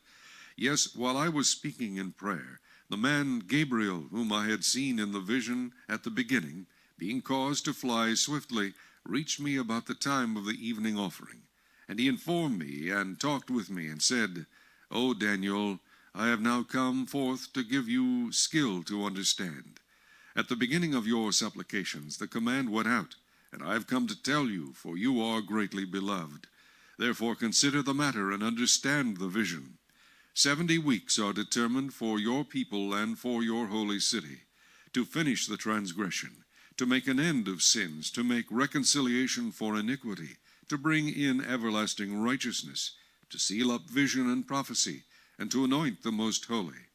yes, while I was speaking in prayer, the man Gabriel, whom I had seen in the vision at the beginning, being caused to fly swiftly, reached me about the time of the evening offering. And he informed me and talked with me and said, O Daniel, I have now come forth to give you skill to understand. At the beginning of your supplications the command went out, and I have come to tell you, for you are greatly beloved. Therefore consider the matter and understand the vision. 70 weeks are determined for your people and for your holy city, to finish the transgression, to make an end of sins, to make reconciliation for iniquity, to bring in everlasting righteousness, to seal up vision and prophecy, and to anoint the most holy.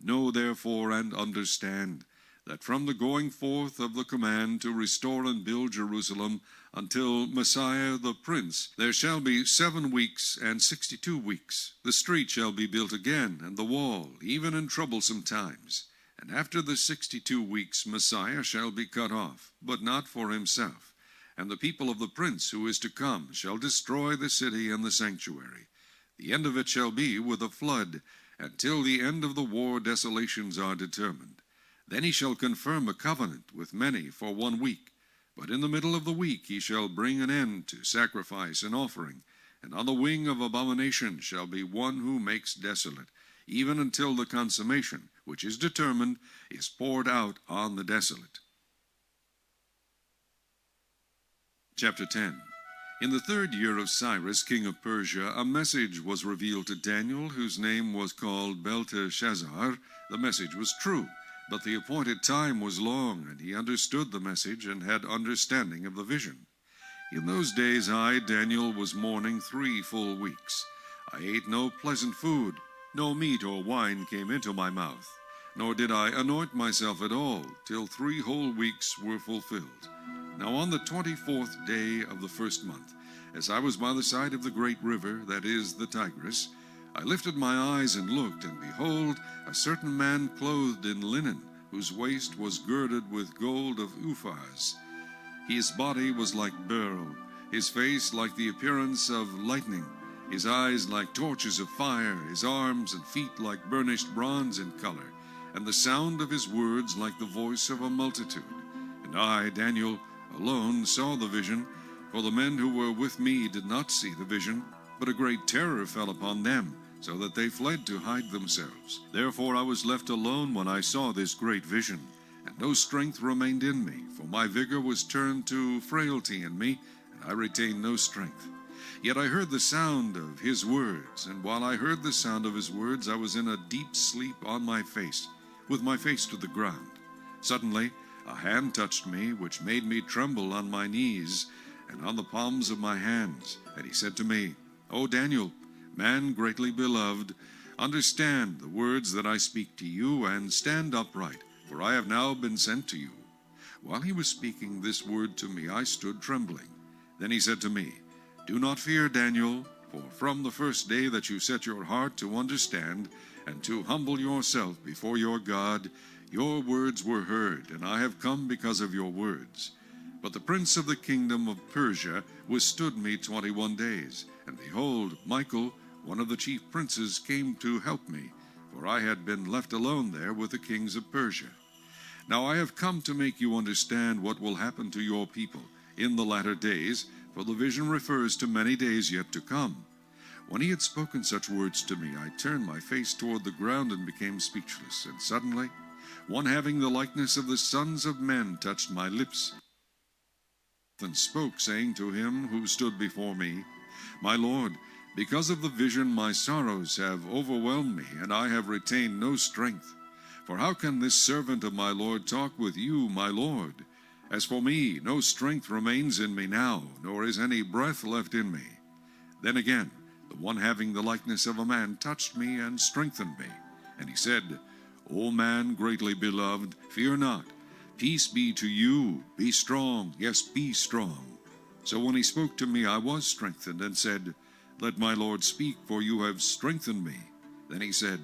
Know therefore and understand that from the going forth of the command to restore and build Jerusalem until Messiah the Prince, there shall be 7 weeks and 62 weeks. The street shall be built again, and the wall, even in troublesome times. And after the 62 weeks Messiah shall be cut off, but not for himself. And the people of the Prince who is to come shall destroy the city and the sanctuary. The end of it shall be with a flood, until the end of the war desolations are determined. Then he shall confirm a covenant with many for 1 week. But in the middle of the week he shall bring an end to sacrifice and offering. And on the wing of abomination shall be one who makes desolate, even until the consummation, which is determined, is poured out on the desolate. Chapter 10. In the 3rd year of Cyrus, king of Persia, a message was revealed to Daniel, whose name was called Belteshazzar. The message was true, but the appointed time was long, and he understood the message and had understanding of the vision. In those days I, Daniel, was mourning 3 full weeks. I ate no pleasant food, no meat or wine came into my mouth, nor did I anoint myself at all, till 3 whole weeks were fulfilled. Now on the 24th day of the 1st month, as I was by the side of the great river, that is the Tigris, I lifted my eyes and looked, and behold, a certain man clothed in linen, whose waist was girded with gold of Uphaz. His body was like beryl, his face like the appearance of lightning, his eyes like torches of fire, his arms and feet like burnished bronze in color, and the sound of his words like the voice of a multitude. And I, Daniel, alone saw the vision, for the men who were with me did not see the vision, but a great terror fell upon them, so that they fled to hide themselves. Therefore I was left alone when I saw this great vision, and no strength remained in me, for my vigor was turned to frailty in me, and I retained no strength. Yet I heard the sound of his words, and while I heard the sound of his words, I was in a deep sleep on my face, with my face to the ground. Suddenly a hand touched me, which made me tremble on my knees and on the palms of my hands. And he said to me, O Daniel, man greatly beloved, understand the words that I speak to you, and stand upright, for I have now been sent to you. While he was speaking this word to me, I stood trembling. Then he said to me, Do not fear, Daniel, for from the first day that you set your heart to understand and to humble yourself before your God, your words were heard, and I have come because of your words. But the prince of the kingdom of Persia withstood me 21 days, and behold, Michael, one of the chief princes, came to help me, for I had been left alone there with the kings of Persia. Now I have come to make you understand what will happen to your people in the latter days, for the vision refers to many days yet to come. When he had spoken such words to me, I turned my face toward the ground and became speechless, and suddenly One having the likeness of the sons of men touched my lips, and spoke, saying to him who stood before me, My Lord, because of the vision my sorrows have overwhelmed me, and I have retained no strength. For how can this servant of my Lord talk with you, my Lord? As for me, no strength remains in me now, nor is any breath left in me. Then again, the one having the likeness of a man touched me and strengthened me. And he said, O man greatly beloved, fear not. Peace be to you. Be strong. Yes, be strong. So when he spoke to me, I was strengthened, and said, Let my Lord speak, for you have strengthened me. Then he said,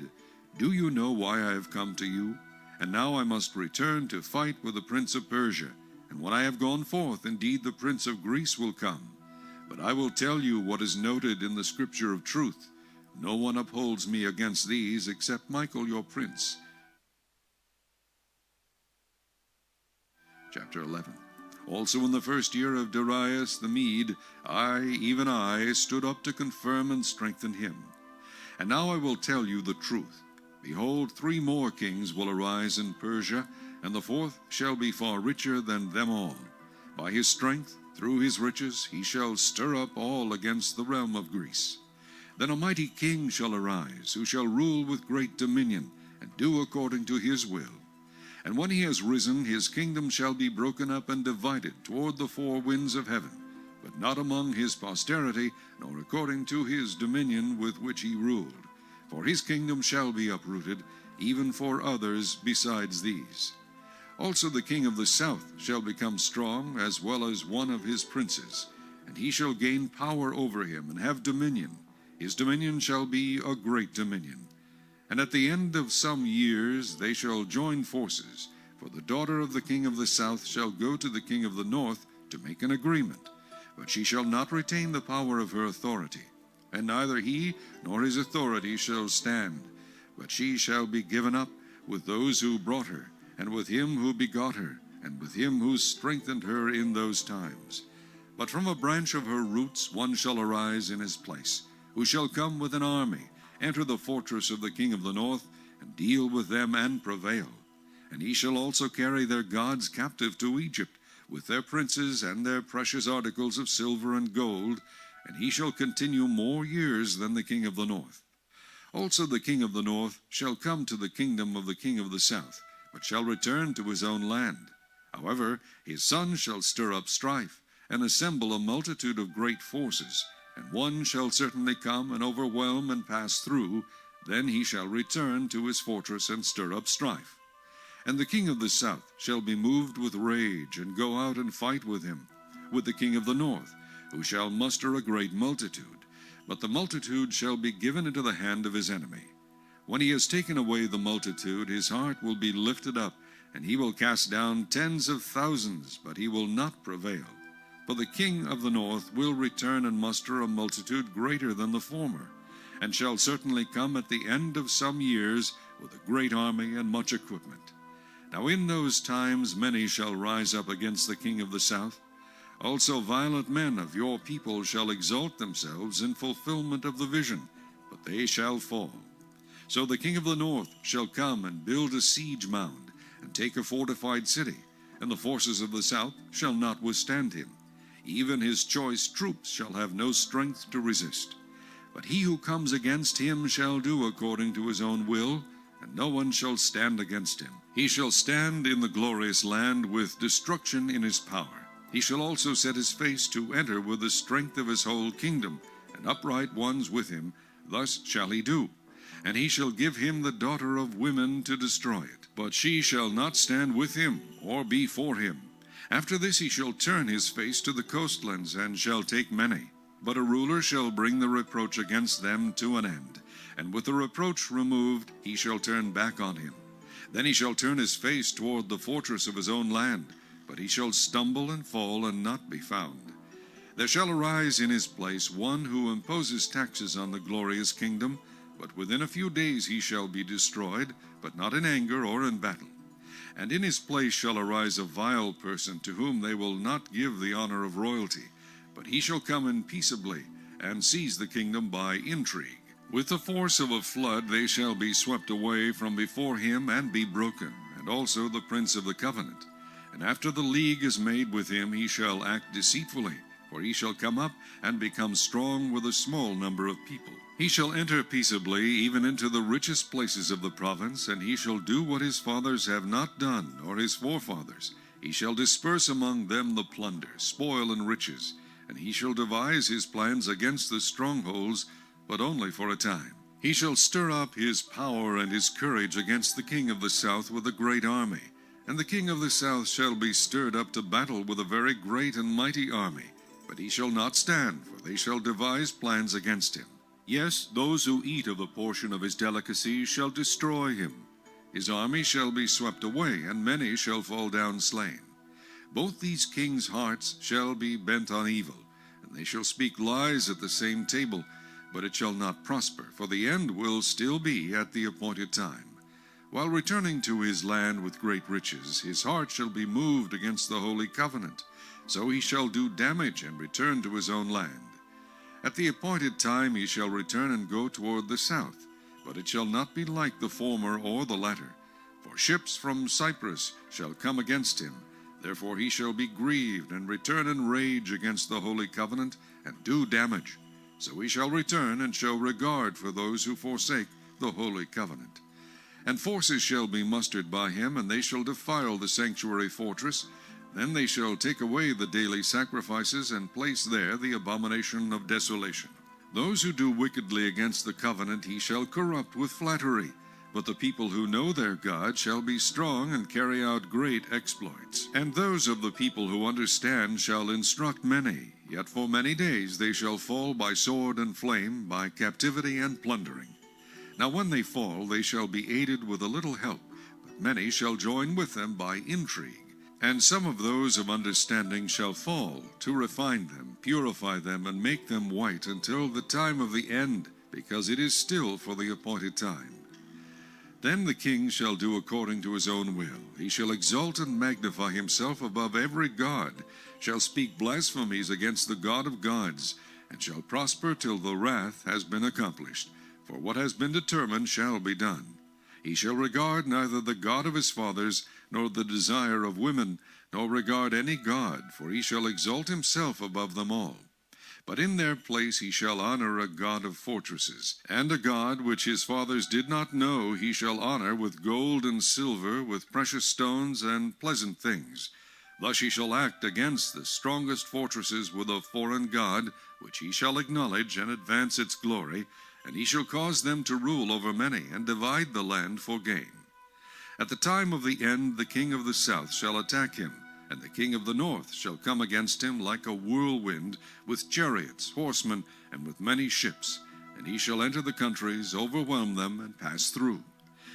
Do you know why I have come to you? And now I must return to fight with the prince of Persia. And when I have gone forth, indeed the prince of Greece will come. But I will tell you what is noted in the scripture of truth. No one upholds me against these, except Michael your prince. Chapter 11. Also in the first year of Darius the Mede, even I, stood up to confirm and strengthen him. And now I will tell you the truth. Behold, 3 more kings will arise in Persia, and the 4th shall be far richer than them all. By his strength, through his riches, he shall stir up all against the realm of Greece. Then a mighty king shall arise, who shall rule with great dominion, and do according to his will. And when he has risen, his kingdom shall be broken up and divided toward the 4 winds of heaven, but not among his posterity, nor according to his dominion with which he ruled. For his kingdom shall be uprooted, even for others besides these. Also the king of the south shall become strong, as well as one of his princes, and he shall gain power over him, and have dominion. His dominion shall be a great dominion. And at the end of some years they shall join forces, for the daughter of the king of the south shall go to the king of the north to make an agreement, but she shall not retain the power of her authority. And neither he nor his authority shall stand, but she shall be given up with those who brought her, and with him who begot her, and with him who strengthened her in those times. But from a branch of her roots one shall arise in his place, who shall come with an army, enter the fortress of the king of the north, and deal with them and prevail. And he shall also carry their gods captive to Egypt, with their princes and their precious articles of silver and gold, and he shall continue more years than the king of the north. Also the king of the north shall come to the kingdom of the king of the south, but shall return to his own land. However, his son shall stir up strife, and assemble a multitude of great forces, and one shall certainly come and overwhelm and pass through. Then he shall return to his fortress and stir up strife. And the king of the south shall be moved with rage, and go out and fight with him, with the king of the north, who shall muster a great multitude. But the multitude shall be given into the hand of his enemy. When he has taken away the multitude, his heart will be lifted up, and he will cast down tens of thousands, but he will not prevail. For the king of the north will return and muster a multitude greater than the former, and shall certainly come at the end of some years with a great army and much equipment. Now in those times many shall rise up against the king of the south. Also violent men of your people shall exalt themselves in fulfillment of the vision, but they shall fall. So the king of the north shall come and build a siege mound, and take a fortified city, and the forces of the south shall not withstand him. Even his choice troops shall have no strength to resist. But he who comes against him shall do according to his own will, and no one shall stand against him. He shall stand in the glorious land with destruction in his power. He shall also set his face to enter with the strength of his whole kingdom, and upright ones with him. Thus shall he do. And he shall give him the daughter of women to destroy it. But she shall not stand with him, or be for him. After this he shall turn his face to the coastlands, and shall take many. But a ruler shall bring the reproach against them to an end, and with the reproach removed he shall turn back on him. Then he shall turn his face toward the fortress of his own land, but he shall stumble and fall and not be found. There shall arise in his place one who imposes taxes on the glorious kingdom, but within a few days he shall be destroyed, but not in anger or in battle. And in his place shall arise a vile person, to whom they will not give the honor of royalty, but he shall come in peaceably, and seize the kingdom by intrigue. With the force of a flood they shall be swept away from before him, and be broken, and also the prince of the covenant. And after the league is made with him, he shall act deceitfully, for he shall come up and become strong with a small number of people. He shall enter peaceably even into the richest places of the province, and he shall do what his fathers have not done, nor his forefathers. He shall disperse among them the plunder, spoil, and riches, and he shall devise his plans against the strongholds, but only for a time. He shall stir up his power and his courage against the king of the south with a great army. And the king of the south shall be stirred up to battle with a very great and mighty army. But he shall not stand, for they shall devise plans against him. Yes, those who eat of the portion of his delicacies shall destroy him. His army shall be swept away, and many shall fall down slain. Both these kings' hearts shall be bent on evil, and they shall speak lies at the same table, but it shall not prosper, for the end will still be at the appointed time. While returning to his land with great riches, his heart shall be moved against the holy covenant. So he shall do damage and return to his own land. At the appointed time he shall return and go toward the south, but it shall not be like the former or the latter. For ships from Cyprus shall come against him. Therefore he shall be grieved, and return in rage against the holy covenant, and do damage. So he shall return and show regard for those who forsake the holy covenant. And forces shall be mustered by him, and they shall defile the sanctuary fortress. Then they shall take away the daily sacrifices, and place there the abomination of desolation. Those who do wickedly against the covenant he shall corrupt with flattery. But the people who know their God shall be strong and carry out great exploits. And those of the people who understand shall instruct many. Yet for many days they shall fall by sword and flame, by captivity and plundering. Now when they fall, they shall be aided with a little help, but many shall join with them by intrigue. And some of those of understanding shall fall, to refine them, purify them, and make them white until the time of the end, because it is still for the appointed time. Then the king shall do according to his own will. He shall exalt and magnify himself above every god, shall speak blasphemies against the God of gods, and shall prosper till the wrath has been accomplished. For what has been determined shall be done. He shall regard neither the God of his fathers, nor the desire of women, nor regard any god, for he shall exalt himself above them all. But in their place he shall honor a god of fortresses, and a god which his fathers did not know he shall honor with gold and silver, with precious stones and pleasant things. Thus he shall act against the strongest fortresses with a foreign god, which he shall acknowledge and advance its glory, and he shall cause them to rule over many, and divide the land for gain. At the time of the end the king of the south shall attack him, and the king of the north shall come against him like a whirlwind, with chariots, horsemen, and with many ships. And he shall enter the countries, overwhelm them, and pass through.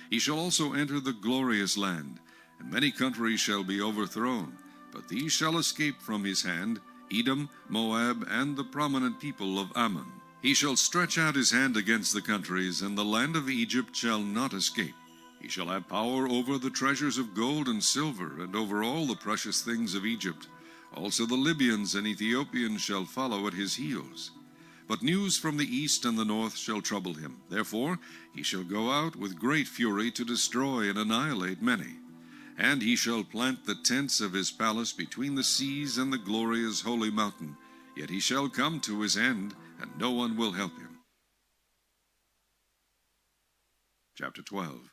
He shall also enter the glorious land, and many countries shall be overthrown. But these shall escape from his hand, Edom, Moab, and the prominent people of Ammon. He shall stretch out his hand against the countries, and the land of Egypt shall not escape. He shall have power over the treasures of gold and silver, and over all the precious things of Egypt. Also the Libyans and Ethiopians shall follow at his heels. But news from the east and the north shall trouble him. Therefore he shall go out with great fury to destroy and annihilate many. And he shall plant the tents of his palace between the seas and the glorious holy mountain. Yet he shall come to his end, and no one will help him. Chapter 12.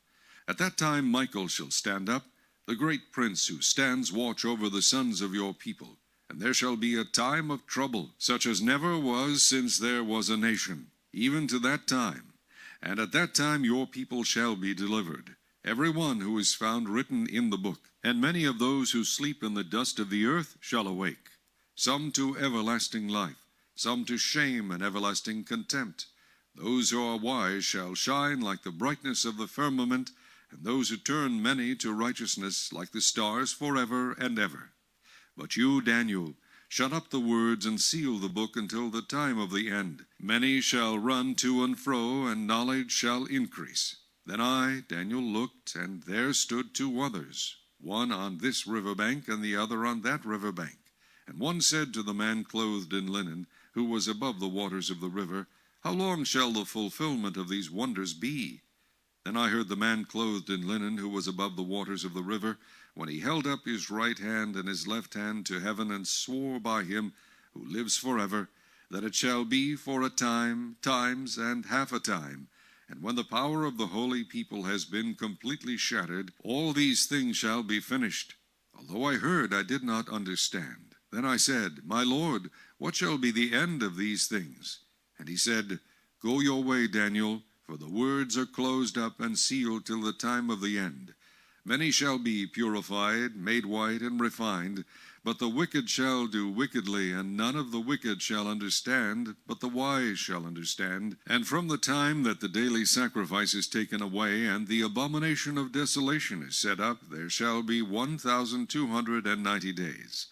At that time Michael shall stand up, the great prince who stands watch over the sons of your people. And there shall be a time of trouble, such as never was since there was a nation, even to that time. And at that time your people shall be delivered, every one who is found written in the book. And many of those who sleep in the dust of the earth shall awake, some to everlasting life, some to shame and everlasting contempt. Those who are wise shall shine like the brightness of the firmament, and those who turn many to righteousness like the stars forever and ever. But you, Daniel, shut up the words and seal the book until the time of the end. Many shall run to and fro, and knowledge shall increase. Then I, Daniel, looked, and there stood two others, one on this river bank and the other on that river bank. And one said to the man clothed in linen, who was above the waters of the river, How long shall the fulfillment of these wonders be? Then I heard the man clothed in linen who was above the waters of the river, when he held up his right hand and his left hand to heaven, and swore by him who lives forever, that it shall be for a time, times, and half a time. And when the power of the holy people has been completely shattered, all these things shall be finished. Although I heard, I did not understand. Then I said, My Lord, what shall be the end of these things? And he said, Go your way, Daniel, for the words are closed up and sealed till the time of the end. Many shall be purified, made white, and refined, but the wicked shall do wickedly, and none of the wicked shall understand, but the wise shall understand. And from the time that the daily sacrifice is taken away, and the abomination of desolation is set up, there shall be 1,290 days.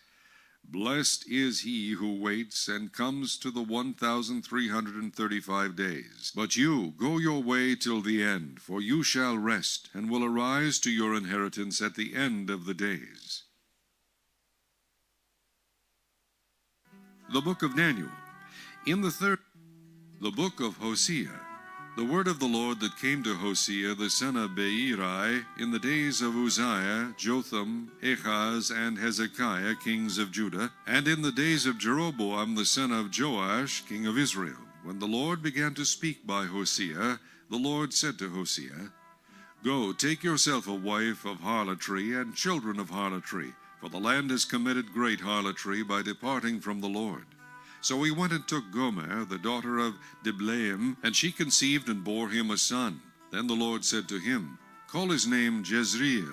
Blessed is he who waits and comes to the 1,335 days. But you, go your way till the end, for you shall rest, and will arise to your inheritance at the end of the days. The Book of Daniel. The Book of Hosea. The word of the Lord that came to Hosea the son of Beeri in the days of Uzziah, Jotham, Ahaz, and Hezekiah, kings of Judah, and in the days of Jeroboam the son of Joash, king of Israel. When the Lord began to speak by Hosea, the Lord said to Hosea, Go, take yourself a wife of harlotry and children of harlotry, for the land has committed great harlotry by departing from the Lord. So he went and took Gomer, the daughter of Diblaim, and she conceived and bore him a son. Then the Lord said to him, Call his name Jezreel,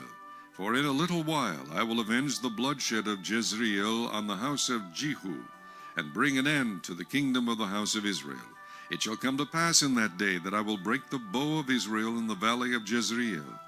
for in a little while I will avenge the bloodshed of Jezreel on the house of Jehu, and bring an end to the kingdom of the house of Israel. It shall come to pass in that day that I will break the bow of Israel in the valley of Jezreel.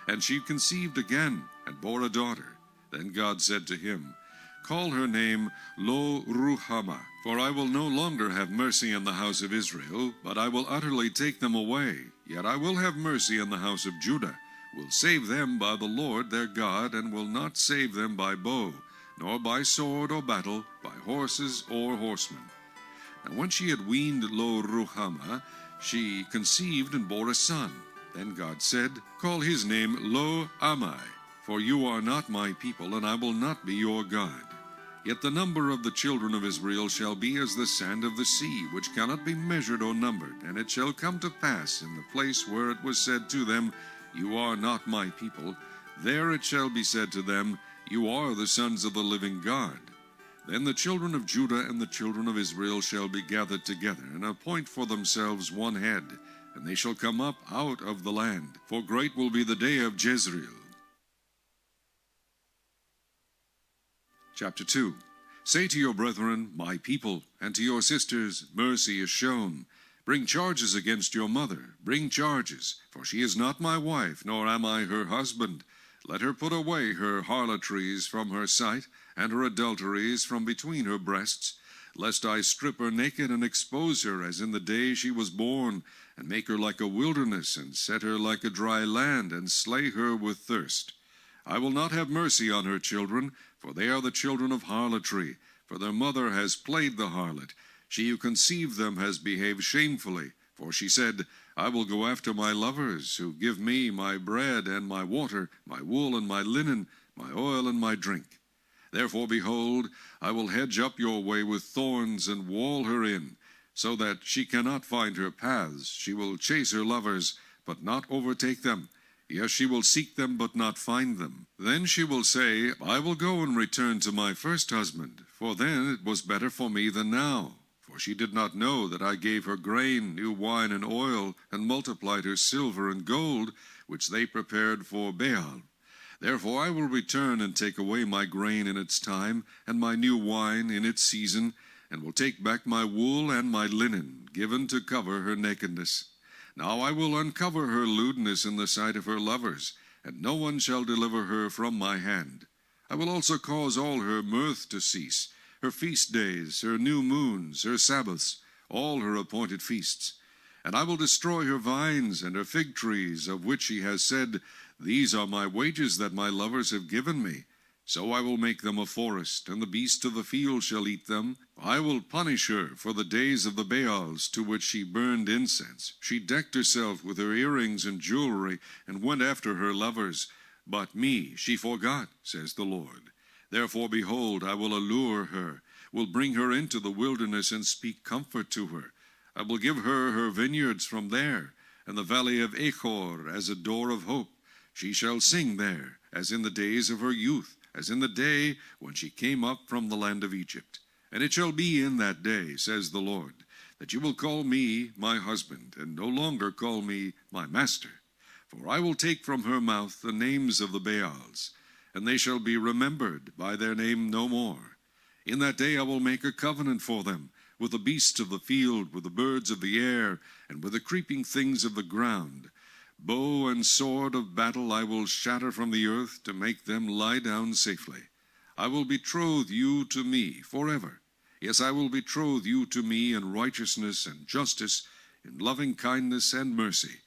And she conceived again, and bore a daughter. Then God said to him, Call her name Lo-Ruhamah, for I will no longer have mercy on the house of Israel, but I will utterly take them away. Yet I will have mercy on the house of Judah, will save them by the Lord their God, and will not save them by bow, nor by sword or battle, by horses or horsemen. And when she had weaned Lo-Ruhamah, she conceived and bore a son. Then God said, Call his name Lo-Ammi, for you are not my people, and I will not be your God. Yet the number of the children of Israel shall be as the sand of the sea, which cannot be measured or numbered. And it shall come to pass in the place where it was said to them, You are not my people, there it shall be said to them, You are the sons of the living God. Then the children of Judah and the children of Israel shall be gathered together, and appoint for themselves one head, and they shall come up out of the land. For great will be the day of Jezreel. Chapter 2. Say to your brethren, My people, and to your sisters, Mercy is shown. Bring charges against your mother, bring charges, for she is not my wife, nor am I her husband. Let her put away her harlotries from her sight, and her adulteries from between her breasts, lest I strip her naked and expose her as in the day she was born, and make her like a wilderness, and set her like a dry land, and slay her with thirst. I will not have mercy on her children, for they are the children of harlotry, for their mother has played the harlot. She who conceived them has behaved shamefully, for she said, I will go after my lovers, who give me my bread and my water, my wool and my linen, my oil and my drink. Therefore, behold, I will hedge up your way with thorns, and wall her in, so that she cannot find her paths. She will chase her lovers, but not overtake them. Yes, she will seek them, but not find them. Then she will say, I will go and return to my first husband, for then it was better for me than now. For she did not know that I gave her grain, new wine, and oil, and multiplied her silver and gold, which they prepared for Baal. Therefore I will return and take away my grain in its time, and my new wine in its season, and will take back my wool and my linen, given to cover her nakedness. Now I will uncover her lewdness in the sight of her lovers, and no one shall deliver her from my hand. I will also cause all her mirth to cease, her feast days, her new moons, her Sabbaths, all her appointed feasts. And I will destroy her vines and her fig trees, of which she has said, These are my wages that my lovers have given me. So I will make them a forest, and the beasts of the field shall eat them. I will punish her for the days of the Baals to which she burned incense. She decked herself with her earrings and jewelry, and went after her lovers. But me she forgot, says the Lord. Therefore, behold, I will allure her, will bring her into the wilderness, and speak comfort to her. I will give her her vineyards from there, and the valley of Achor as a door of hope. She shall sing there, as in the days of her youth, as in the day when she came up from the land of Egypt. And it shall be in that day, says the Lord, that you will call me my husband, and no longer call me my master. For I will take from her mouth the names of the Baals, and they shall be remembered by their name no more. In that day I will make a covenant for them, with the beasts of the field, with the birds of the air, and with the creeping things of the ground. Bow and sword of battle I will shatter from the earth, to make them lie down safely. I will betroth you to me forever. Yes, I will betroth you to me in righteousness and justice, in loving kindness and mercy.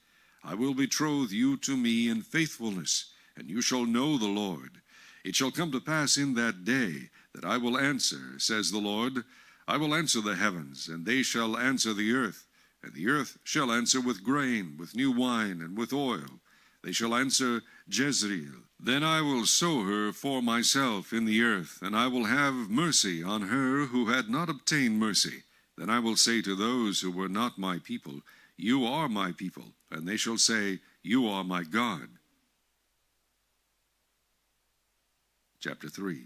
I will betroth you to me in faithfulness, and you shall know the Lord. It shall come to pass in that day that I will answer, says the Lord. I will answer the heavens, and they shall answer the earth. And the earth shall answer with grain, with new wine, and with oil. They shall answer Jezreel. Then I will sow her for myself in the earth, and I will have mercy on her who had not obtained mercy. Then I will say to those who were not my people, You are my people. And they shall say, You are my God. Chapter 3.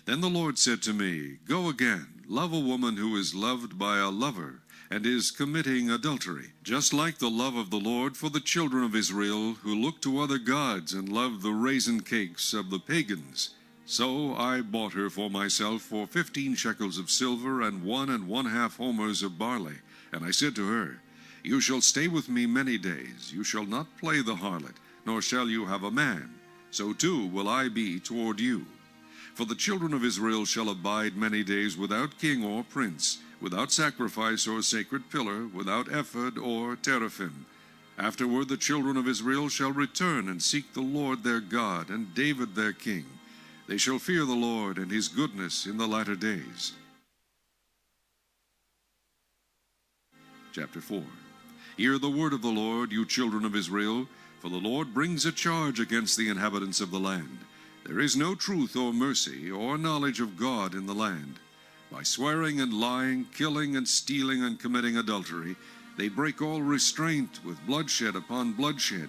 Then the Lord said to me, Go again, love a woman who is loved by a lover, and is committing adultery, just like the love of the Lord for the children of Israel, who look to other gods and love the raisin cakes of the pagans. So I bought her for myself for 15 shekels of silver, and 1½ homers of barley. And I said to her, You shall stay with me many days. You shall not play the harlot, nor shall you have a man. So too will I be toward you. For the children of Israel shall abide many days without king or prince, without sacrifice or sacred pillar, without ephod or teraphim. Afterward the children of Israel shall return and seek the Lord their God, and David their king. They shall fear the Lord and his goodness in the latter days. Chapter 4. Hear the word of the Lord, you children of Israel, for the Lord brings a charge against the inhabitants of the land. There is no truth or mercy or knowledge of God in the land. By swearing and lying, killing and stealing and committing adultery, they break all restraint with bloodshed upon bloodshed.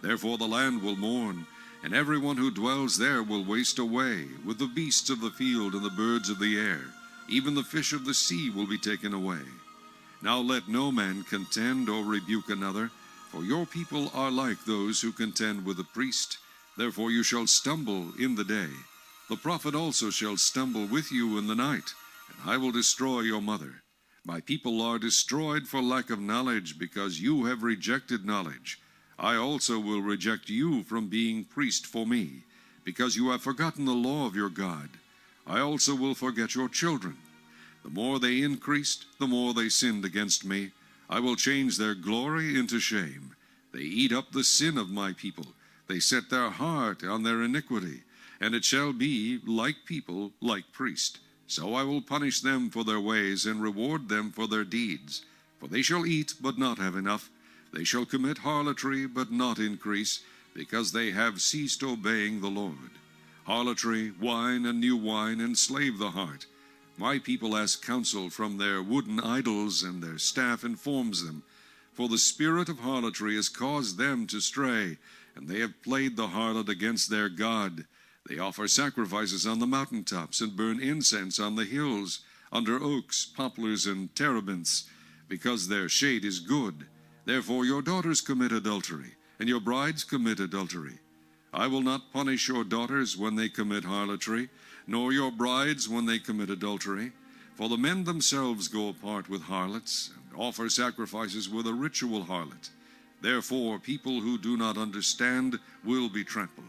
Therefore the land will mourn, and everyone who dwells there will waste away, with the beasts of the field and the birds of the air. Even the fish of the sea will be taken away. Now let no man contend or rebuke another, for your people are like those who contend with the priest. Therefore you shall stumble in the day. The prophet also shall stumble with you in the night, and I will destroy your mother. My people are destroyed for lack of knowledge, because you have rejected knowledge. I also will reject you from being priest for me, because you have forgotten the law of your God. I also will forget your children. The more they increased, the more they sinned against me. I will change their glory into shame. They eat up the sin of my people. They set their heart on their iniquity, and it shall be like people, like priest. So I will punish them for their ways, and reward them for their deeds. For they shall eat, but not have enough. They shall commit harlotry, but not increase, because they have ceased obeying the Lord. Harlotry, wine, and new wine enslave the heart. My people ask counsel from their wooden idols, and their staff informs them. For the spirit of harlotry has caused them to stray, and they have played the harlot against their God. They offer sacrifices on the mountaintops, and burn incense on the hills, under oaks, poplars, and terebinths, because their shade is good. Therefore your daughters commit adultery, and your brides commit adultery. I will not punish your daughters when they commit harlotry, nor your brides when they commit adultery. For the men themselves go apart with harlots, and offer sacrifices with a ritual harlot. Therefore people who do not understand will be trampled.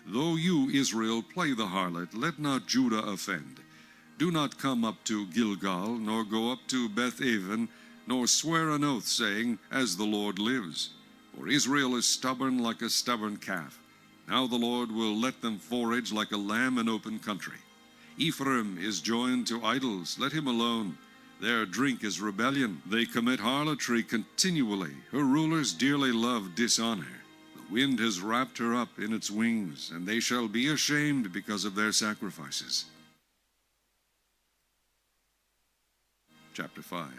Though you, Israel, play the harlot, let not Judah offend. Do not come up to Gilgal, nor go up to Beth-aven, nor swear an oath, saying, As the Lord lives. For Israel is stubborn like a stubborn calf. Now the Lord will let them forage like a lamb in open country. Ephraim is joined to idols, let him alone. Their drink is rebellion. They commit harlotry continually. Her rulers dearly love dishonor. The wind has wrapped her up in its wings, and they shall be ashamed because of their sacrifices. Chapter 5.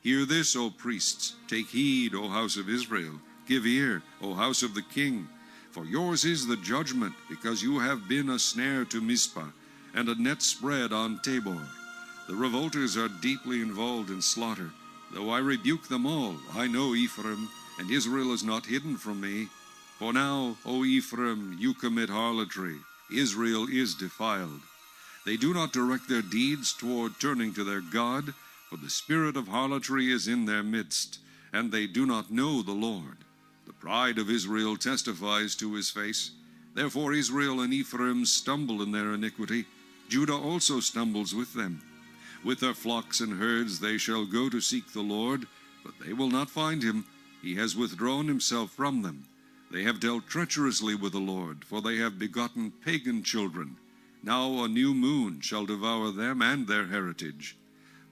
Hear this, O priests. Take heed, O house of Israel. Give ear, O house of the king. For yours is the judgment, because you have been a snare to Mizpah, and a net spread on Tabor. The revolters are deeply involved in slaughter. Though I rebuke them all, I know Ephraim, and Israel is not hidden from me. For now, O Ephraim, you commit harlotry. Israel is defiled. They do not direct their deeds toward turning to their God, for the spirit of harlotry is in their midst, and they do not know the Lord. The pride of Israel testifies to his face. Therefore Israel and Ephraim stumble in their iniquity. Judah also stumbles with them. With their flocks and herds they shall go to seek the Lord, but they will not find him. He has withdrawn himself from them. They have dealt treacherously with the Lord, for they have begotten pagan children. Now a new moon shall devour them and their heritage.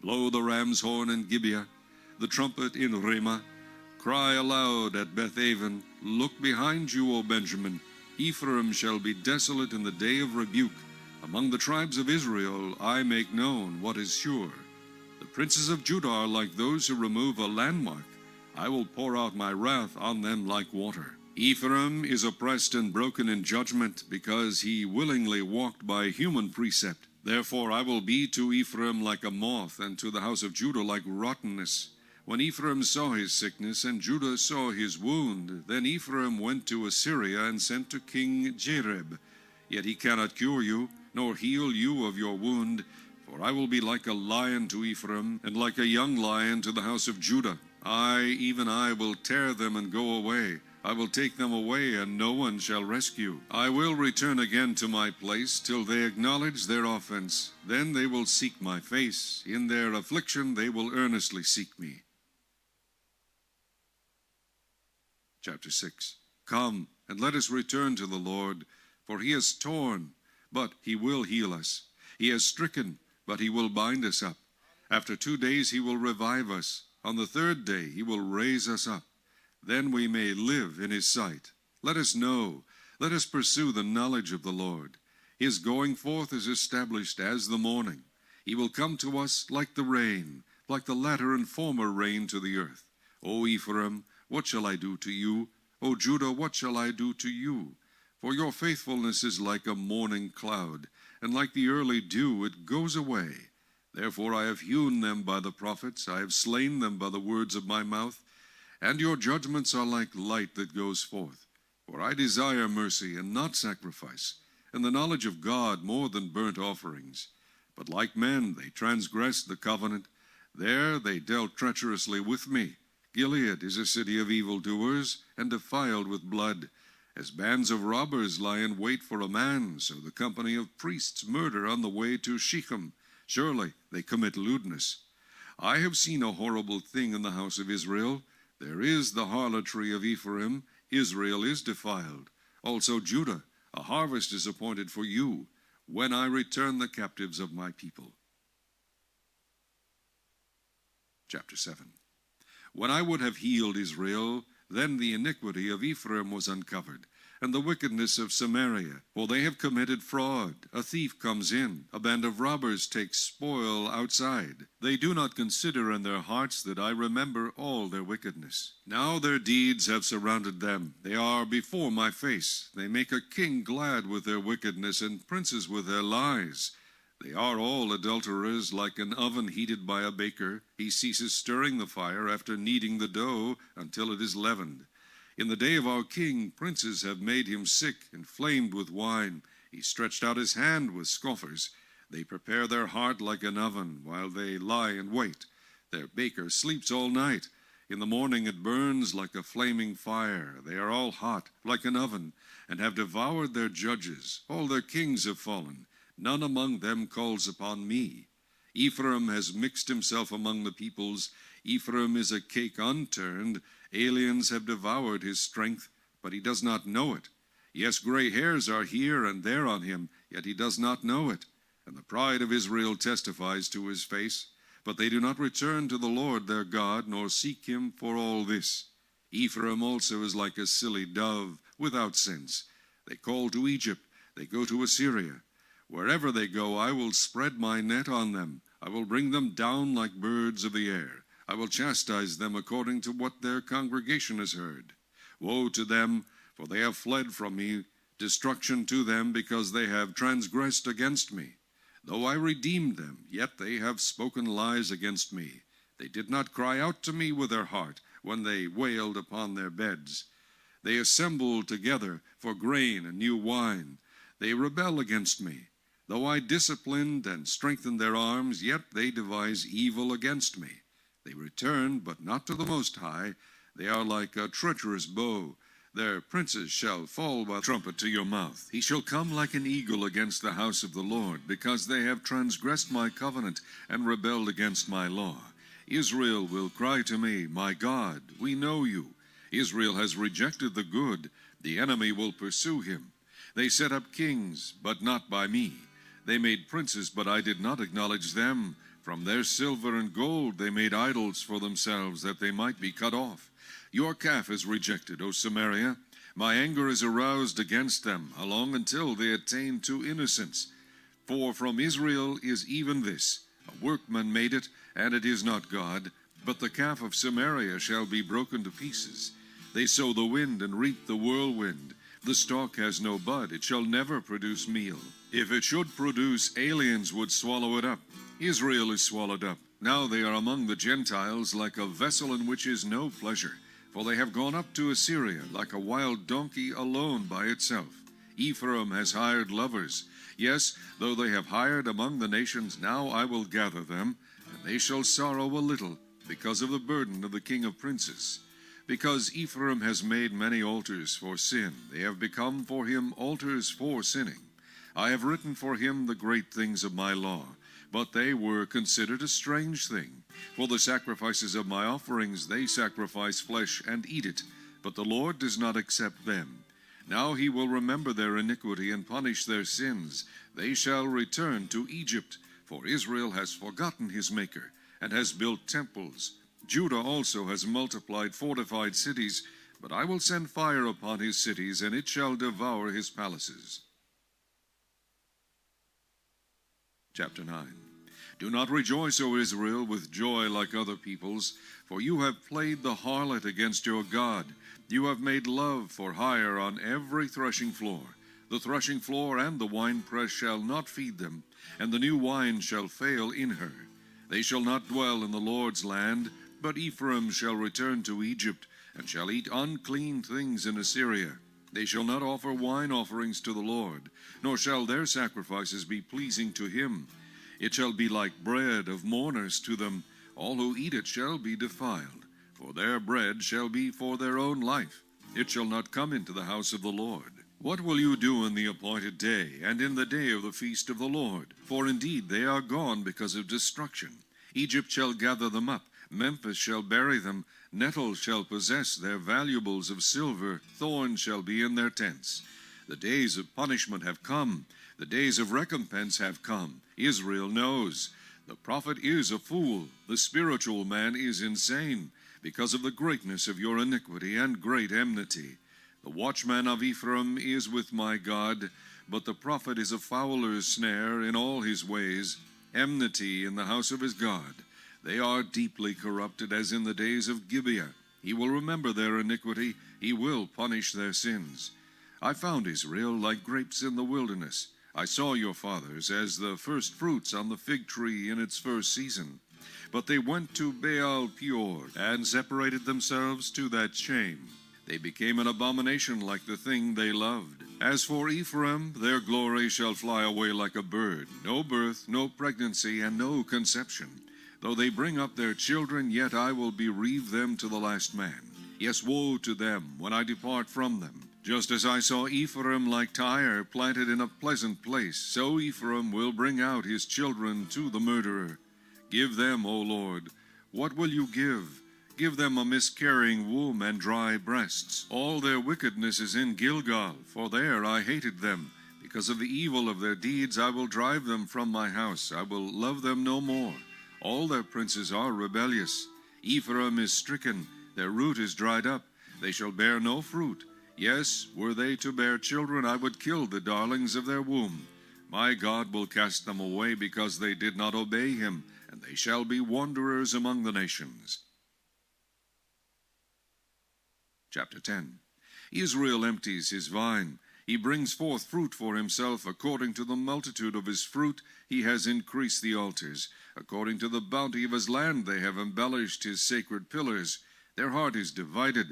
Blow the ram's horn in Gibeah, the trumpet in Ramah. Cry aloud at Bethaven. Look behind you, O Benjamin. Ephraim shall be desolate in the day of rebuke. Among the tribes of Israel I make known what is sure. The princes of Judah are like those who remove a landmark. I will pour out my wrath on them like water. Ephraim is oppressed and broken in judgment, because he willingly walked by human precept. Therefore I will be to Ephraim like a moth, and to the house of Judah like rottenness. When Ephraim saw his sickness, and Judah saw his wound, then Ephraim went to Assyria and sent to King Jareb. Yet he cannot cure you, nor heal you of your wound. For I will be like a lion to Ephraim, and like a young lion to the house of Judah. Even I, will tear them and go away. I will take them away, and no one shall rescue. I will return again to my place, till they acknowledge their offense. Then they will seek my face. In their affliction they will earnestly seek me. Chapter 6. Come, and let us return to the Lord, for he has torn, but he will heal us. He has stricken, but he will bind us up. After 2 days he will revive us. On the 3rd day he will raise us up. Then we may live in his sight. Let us know, let us pursue the knowledge of the Lord. His going forth is established as the morning. He will come to us like the rain, like the latter and former rain to the earth. O Ephraim, what shall I do to you? O Judah, what shall I do to you? For your faithfulness is like a morning cloud, and like the early dew it goes away. Therefore I have hewn them by the prophets, I have slain them by the words of my mouth. And your judgments are like light that goes forth. For I desire mercy and not sacrifice, and the knowledge of God more than burnt offerings. But like men they transgressed the covenant. There they dealt treacherously with me. Gilead is a city of evildoers, and defiled with blood. As bands of robbers lie in wait for a man, so the company of priests murder on the way to Shechem. Surely they commit lewdness. I have seen a horrible thing in the house of Israel. There is the harlotry of Ephraim. Israel is defiled. Also Judah, a harvest is appointed for you, when I return the captives of my people. Chapter 7. When I would have healed Israel, then the iniquity of Ephraim was uncovered, and the wickedness of Samaria. For they have committed fraud. A thief comes in. A band of robbers takes spoil outside. They do not consider in their hearts that I remember all their wickedness. Now their deeds have surrounded them. They are before my face. They make a king glad with their wickedness, and princes with their lies. They are all adulterers, like an oven heated by a baker. He ceases stirring the fire after kneading the dough until it is leavened. In the day of our king, princes have made him sick, inflamed with wine. He stretched out his hand with scoffers. They prepare their heart like an oven, while they lie in wait. Their baker sleeps all night. In the morning it burns like a flaming fire. They are all hot, like an oven, and have devoured their judges. All their kings have fallen. None among them calls upon me. Ephraim has mixed himself among the peoples. Ephraim is a cake unturned. Aliens have devoured his strength, but he does not know it. Yes, gray hairs are here and there on him, yet he does not know it. And the pride of Israel testifies to his face. But they do not return to the Lord their God, nor seek him for all this. Ephraim also is like a silly dove, without sense. They call to Egypt, they go to Assyria. Wherever they go, I will spread my net on them. I will bring them down like birds of the air. I will chastise them according to what their congregation has heard. Woe to them, for they have fled from me. Destruction to them, because they have transgressed against me. Though I redeemed them, yet they have spoken lies against me. They did not cry out to me with their heart when they wailed upon their beds. They assemble together for grain and new wine. They rebel against me. Though I disciplined and strengthened their arms, yet they devise evil against me. They return, but not to the Most High. They are like a treacherous bow. Their princes shall fall by trumpet to your mouth. He shall come like an eagle against the house of the Lord, because they have transgressed my covenant and rebelled against my law. Israel will cry to me, my God, we know you. Israel has rejected the good. The enemy will pursue him. They set up kings, but not by me. They made princes, but I did not acknowledge them. From their silver and gold they made idols for themselves, that they might be cut off. Your calf is rejected, O Samaria. My anger is aroused against them, along until they attain to innocence. For from Israel is even this, a workman made it, and it is not God. But the calf of Samaria shall be broken to pieces. They sow the wind and reap the whirlwind. The stalk has no bud, it shall never produce meal. If it should produce, aliens would swallow it up. Israel is swallowed up. Now they are among the Gentiles, like a vessel in which is no pleasure. For they have gone up to Assyria, like a wild donkey alone by itself. Ephraim has hired lovers. Yes, though they have hired among the nations, now I will gather them, and they shall sorrow a little, because of the burden of the king of princes. Because Ephraim has made many altars for sin, they have become for him altars for sinning. I have written for him the great things of my law, but they were considered a strange thing. For the sacrifices of my offerings they sacrifice flesh and eat it, but the Lord does not accept them. Now he will remember their iniquity and punish their sins. They shall return to Egypt, for Israel has forgotten his Maker, and has built temples. Judah also has multiplied fortified cities, but I will send fire upon his cities, and it shall devour his palaces. Chapter 9. Do not rejoice, O Israel, with joy like other peoples, for you have played the harlot against your God. You have made love for hire on every threshing floor. The threshing floor and the winepress shall not feed them, and the new wine shall fail in her. They shall not dwell in the Lord's land, but Ephraim shall return to Egypt, and shall eat unclean things in Assyria. They shall not offer wine offerings to the Lord, nor shall their sacrifices be pleasing to him. It shall be like bread of mourners to them. All who eat it shall be defiled, for their bread shall be for their own life. It shall not come into the house of the Lord. What will you do in the appointed day, and in the day of the feast of the Lord? For indeed they are gone because of destruction. Egypt shall gather them up, Memphis shall bury them, nettles shall possess their valuables of silver, thorns shall be in their tents. The days of punishment have come, the days of recompense have come. Israel knows. The prophet is a fool, the spiritual man is insane, because of the greatness of your iniquity and great enmity. The watchman of Ephraim is with my God, but the prophet is a fowler's snare in all his ways, enmity in the house of his God. They are deeply corrupted as in the days of Gibeah. He will remember their iniquity, he will punish their sins. I found Israel like grapes in the wilderness. I saw your fathers as the first fruits on the fig tree in its first season. But they went to Baal Peor, and separated themselves to that shame. They became an abomination like the thing they loved. As for Ephraim, their glory shall fly away like a bird. No birth, no pregnancy, and no conception. Though they bring up their children, yet I will bereave them to the last man. Yes, woe to them when I depart from them. Just as I saw Ephraim like Tyre planted in a pleasant place, so Ephraim will bring out his children to the murderer. Give them, O Lord. What will you give? give them a miscarrying womb and dry breasts. All their wickedness is in Gilgal, for there I hated them. Because of the evil of their deeds I will drive them from my house. I will love them no more. All their princes are rebellious. Ephraim is stricken, their root is dried up. They shall bear no fruit. Yes, were they to bear children, I would kill the darlings of their womb. My God will cast them away because they did not obey him, and they shall be wanderers among the nations. Chapter 10. Israel empties his vine. He brings forth fruit for himself. According to the multitude of his fruit he has increased the altars. According to the bounty of his land they have embellished his sacred pillars. Their heart is divided.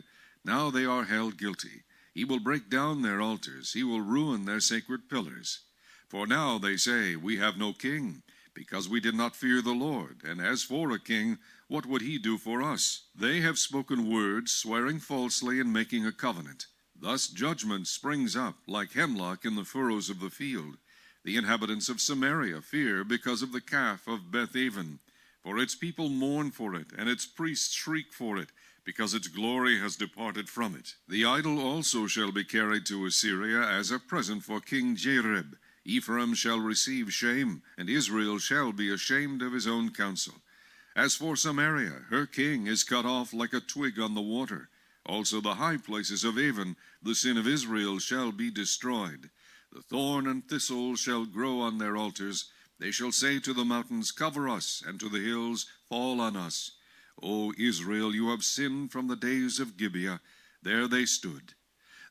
Now they are held guilty. He will break down their altars. He will ruin their sacred pillars. For now they say, we have no king, because we did not fear the Lord. And as for a king, what would he do for us? They have spoken words, swearing falsely and making a covenant. Thus judgment springs up like hemlock in the furrows of the field. The inhabitants of Samaria fear because of the calf of Beth-aven. For its people mourn for it, and its priests shriek for it, because its glory has departed from it. The idol also shall be carried to Assyria as a present for King Jareb. Ephraim shall receive shame, and Israel shall be ashamed of his own counsel. As for Samaria, her king is cut off like a twig on the water. Also the high places of Avon, the sin of Israel, shall be destroyed. The thorn and thistle shall grow on their altars. They shall say to the mountains, cover us, and to the hills, fall on us. O Israel, you have sinned from the days of Gibeah. There they stood.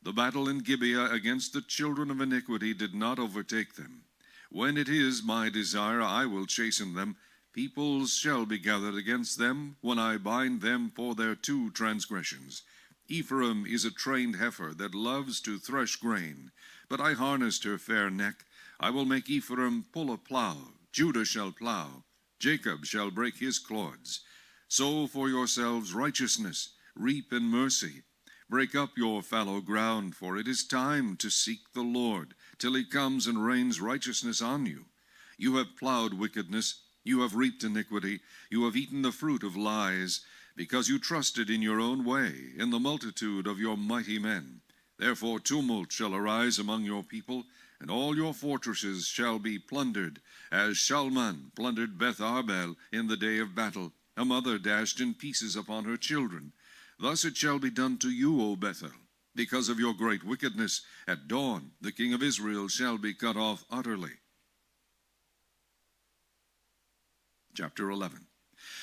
The battle in Gibeah against the children of iniquity did not overtake them. When it is my desire, I will chasten them. Peoples shall be gathered against them, when I bind them for their two transgressions. Ephraim is a trained heifer that loves to thresh grain. But I harnessed her fair neck. I will make Ephraim pull a plow. Judah shall plow. Jacob shall break his clods. Sow for yourselves righteousness. Reap in mercy. Break up your fallow ground, for it is time to seek the Lord, till he comes and rains righteousness on you. You have plowed wickedness. You have reaped iniquity. You have eaten the fruit of lies, because you trusted in your own way, in the multitude of your mighty men. Therefore tumult shall arise among your people, and all your fortresses shall be plundered, as Shalman plundered Beth Arbel in the day of battle, a mother dashed in pieces upon her children. Thus it shall be done to you, O Bethel, because of your great wickedness. At dawn the king of Israel shall be cut off utterly. Chapter 11.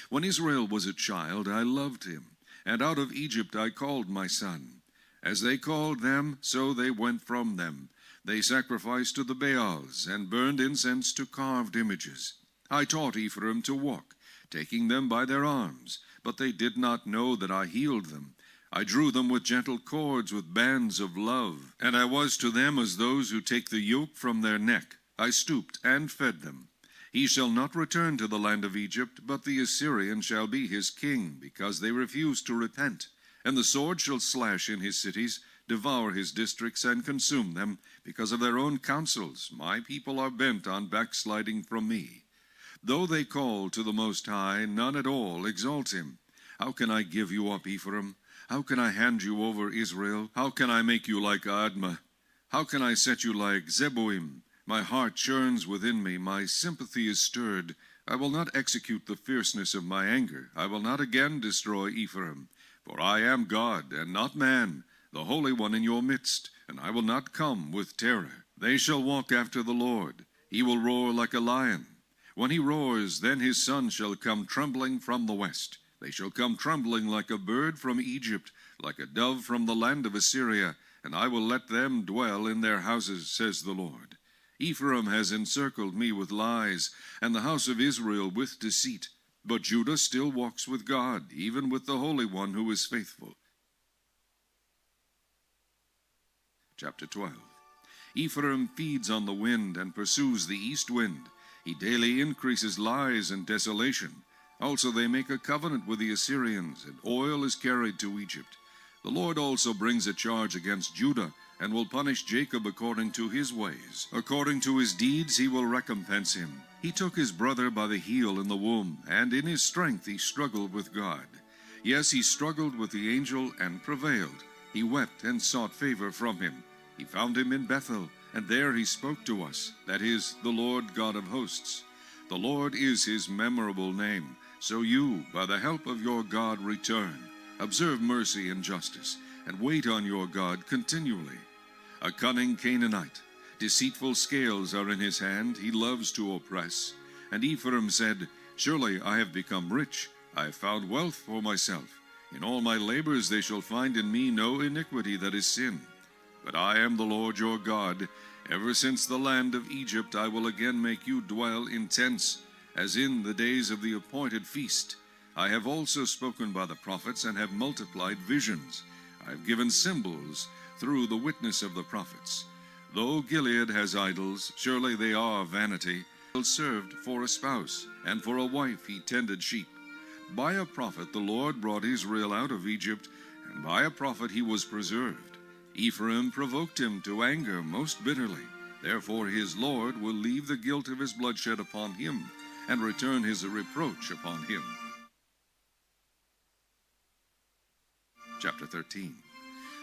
When Israel was a child, I loved him, and out of Egypt I called my son. As they called them, so they went from them. They sacrificed to the Baals, and burned incense to carved images. I taught Ephraim to walk, taking them by their arms, but they did not know that I healed them. I drew them with gentle cords, with bands of love, and I was to them as those who take the yoke from their neck. I stooped and fed them. He shall not return to the land of Egypt, but the Assyrian shall be his king, because they refuse to repent. And the sword shall slash in his cities, devour his districts, and consume them, because of their own counsels. My people are bent on backsliding from me. Though they call to the Most High, none at all exalt him. How can I give you up, Ephraim? How can I hand you over, Israel? How can I make you like Admah? How can I set you like Zeboim? My heart churns within me, my sympathy is stirred. I will not execute the fierceness of my anger. I will not again destroy Ephraim. For I am God, and not man, the Holy One in your midst, and I will not come with terror. They shall walk after the Lord. He will roar like a lion. When he roars, then his son shall come trembling from the west. They shall come trembling like a bird from Egypt, like a dove from the land of Assyria, and I will let them dwell in their houses, says the Lord. Ephraim has encircled me with lies, and the house of Israel with deceit. But Judah still walks with God, even with the Holy One who is faithful. Chapter 12. Ephraim feeds on the wind and pursues the east wind. He daily increases lies and desolation. Also they make a covenant with the Assyrians, and oil is carried to Egypt. The Lord also brings a charge against Judah, and will punish Jacob according to his ways. According to his deeds he will recompense him. He took his brother by the heel in the womb, and in his strength he struggled with God. Yes, he struggled with the angel and prevailed. He wept and sought favor from him. He found him in Bethel, and there he spoke to us, that is, the Lord God of hosts. The Lord is his memorable name. So you, by the help of your God, return. Observe mercy and justice, and wait on your God continually. A cunning Canaanite, deceitful scales are in his hand, he loves to oppress. And Ephraim said, Surely I have become rich, I have found wealth for myself. In all my labors they shall find in me no iniquity that is sin. But I am the Lord your God. Ever since the land of Egypt I will again make you dwell in tents, as in the days of the appointed feast. I have also spoken by the prophets, and have multiplied visions. I have given symbols through the witness of the prophets. Though Gilead has idols, surely they are vanity. He served for a spouse, and for a wife he tended sheep. By a prophet the Lord brought Israel out of Egypt, and by a prophet he was preserved. Ephraim provoked him to anger most bitterly. Therefore his Lord will leave the guilt of his bloodshed upon him, and return his reproach upon him. Chapter 13.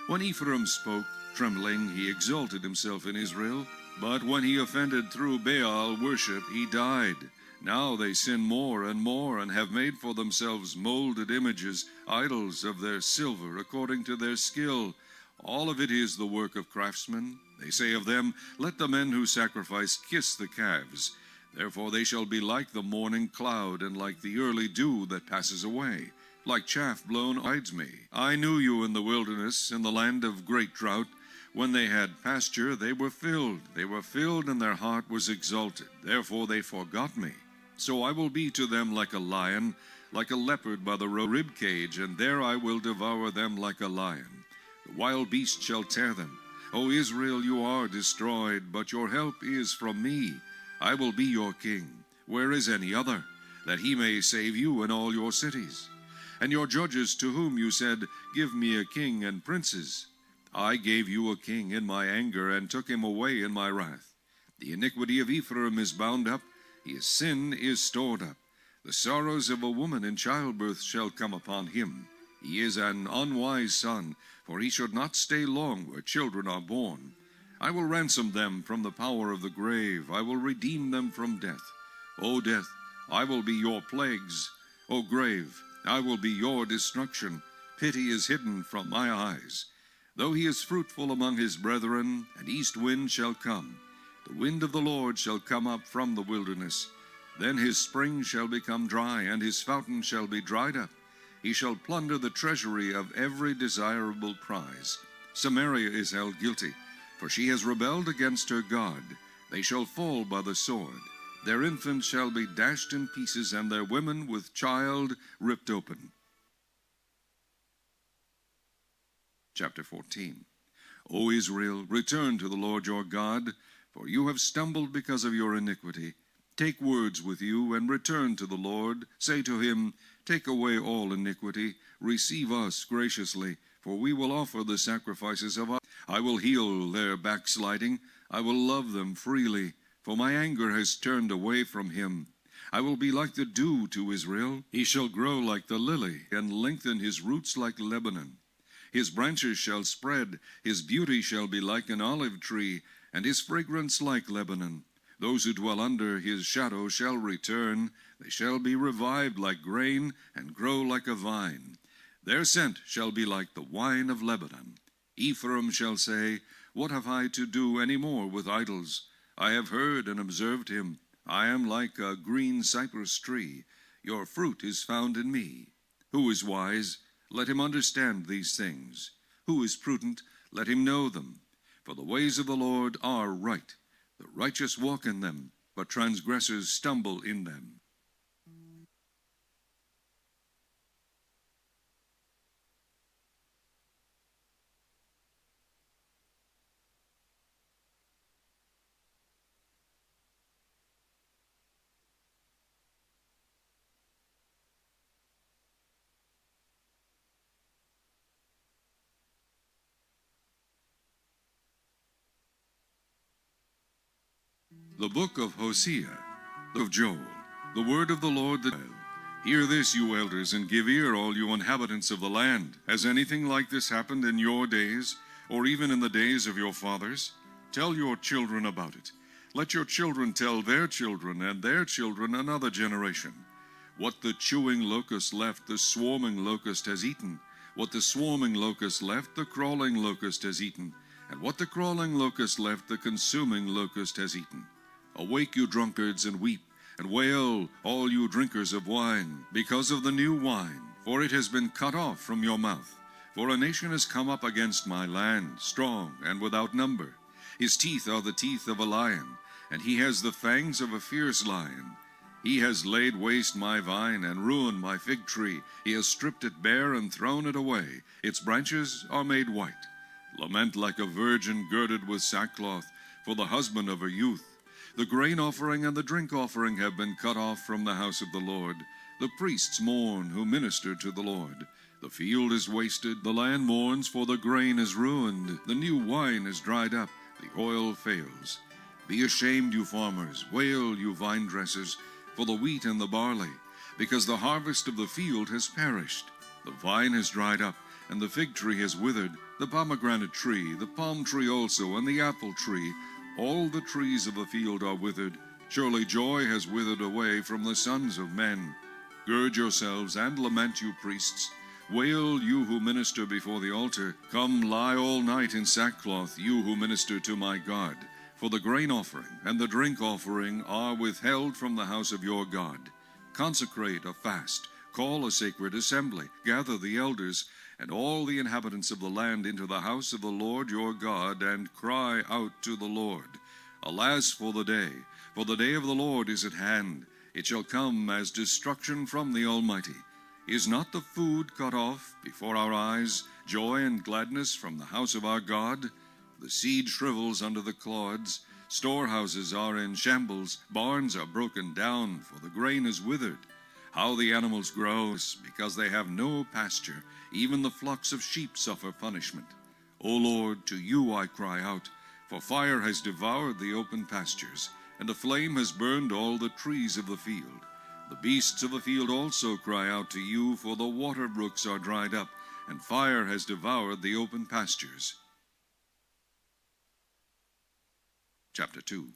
When Ephraim spoke, trembling, he exalted himself in Israel. But when he offended through Baal worship, he died. Now they sin more, and have made for themselves molded images, idols of their silver, according to their skill. All of it is the work of craftsmen. They say of them, Let the men who sacrifice kiss the calves. Therefore they shall be like the morning cloud, and like the early dew that passes away. Like chaff blown hides me. I knew you in the wilderness, in the land of great drought. When they had pasture, they were filled. They were filled, and their heart was exalted. Therefore they forgot me. So I will be to them like a lion, like a leopard by the rib cage, and there I will devour them like a lion. The wild beast shall tear them. O Israel, you are destroyed, but your help is from me. I will be your king. Where is any other? That he may save you in all your cities. And your judges to whom you said, Give me a king and princes. I gave you a king in my anger, and took him away in my wrath. The iniquity of Ephraim is bound up, his sin is stored up. The sorrows of a woman in childbirth shall come upon him. He is an unwise son, for he should not stay long where children are born. I will ransom them from the power of the grave. I will redeem them from death. O death, I will be your plagues. O grave, I will be your destruction. Pity is hidden from my eyes. Though he is fruitful among his brethren, an east wind shall come. The wind of the Lord shall come up from the wilderness. Then his spring shall become dry, and his fountain shall be dried up. He shall plunder the treasury of every desirable prize. Samaria is held guilty, for she has rebelled against her God. They shall fall by the sword. Their infants shall be dashed in pieces, and their women with child ripped open. Chapter 14. O Israel, return to the Lord your God, for you have stumbled because of your iniquity. Take words with you, and return to the Lord. Say to him, Take away all iniquity. Receive us graciously, for we will offer the sacrifices of us. I will heal their backsliding. I will love them freely, for my anger has turned away from him. I will be like the dew to Israel. He shall grow like the lily, and lengthen his roots like Lebanon. His branches shall spread, his beauty shall be like an olive tree, and his fragrance like Lebanon. Those who dwell under his shadow shall return. They shall be revived like grain, and grow like a vine. Their scent shall be like the wine of Lebanon. Ephraim shall say, What have I to do any more with idols? I have heard and observed him. I am like a green cypress tree. Your fruit is found in me. Who is wise? Let him understand these things. Who is prudent? Let him know them. For the ways of the Lord are right. The righteous walk in them, but transgressors stumble in them. The book of Hosea, of Joel, the word of the Lord. Hear this, you elders, and give ear, all you inhabitants of the land. Has anything like this happened in your days, or even in the days of your fathers? Tell your children about it. Let your children tell their children and their children another generation. What the chewing locust left, the swarming locust has eaten. What the swarming locust left, the crawling locust has eaten. And what the crawling locust left, the consuming locust has eaten. Awake, you drunkards, and weep, and wail, all you drinkers of wine, because of the new wine, for it has been cut off from your mouth. For a nation has come up against my land, strong and without number. His teeth are the teeth of a lion, and he has the fangs of a fierce lion. He has laid waste my vine and ruined my fig tree. He has stripped it bare and thrown it away. Its branches are made white. Lament like a virgin girded with sackcloth for the husband of her youth. The grain offering and the drink offering have been cut off from the house of the Lord. The priests mourn who minister to the Lord. The field is wasted, the land mourns, for the grain is ruined. The new wine is dried up, the oil fails. Be ashamed, you farmers, wail, you vine dressers, for the wheat and the barley, because the harvest of the field has perished. The vine has dried up, and the fig tree has withered, the pomegranate tree, the palm tree also, and the apple tree. All the trees of the field are withered. Surely joy has withered away from the sons of men. Gird yourselves and lament, you priests. Wail, you who minister before the altar. Come, lie all night in sackcloth, you who minister to my God. For the grain offering and the drink offering are withheld from the house of your God. Consecrate a fast, call a sacred assembly, gather the elders and all the inhabitants of the land into the house of the Lord your God, and cry out to the Lord. Alas for the day of the Lord is at hand. It shall come as destruction from the Almighty. Is not the food cut off before our eyes, joy and gladness from the house of our God? The seed shrivels under the clods, storehouses are in shambles, barns are broken down, for the grain is withered. How the animals grouse, because they have no pasture. Even the flocks of sheep suffer punishment. O Lord, to you I cry out, for fire has devoured the open pastures, and a flame has burned all the trees of the field. The beasts of the field also cry out to you, for the water brooks are dried up, and fire has devoured the open pastures. Chapter 2.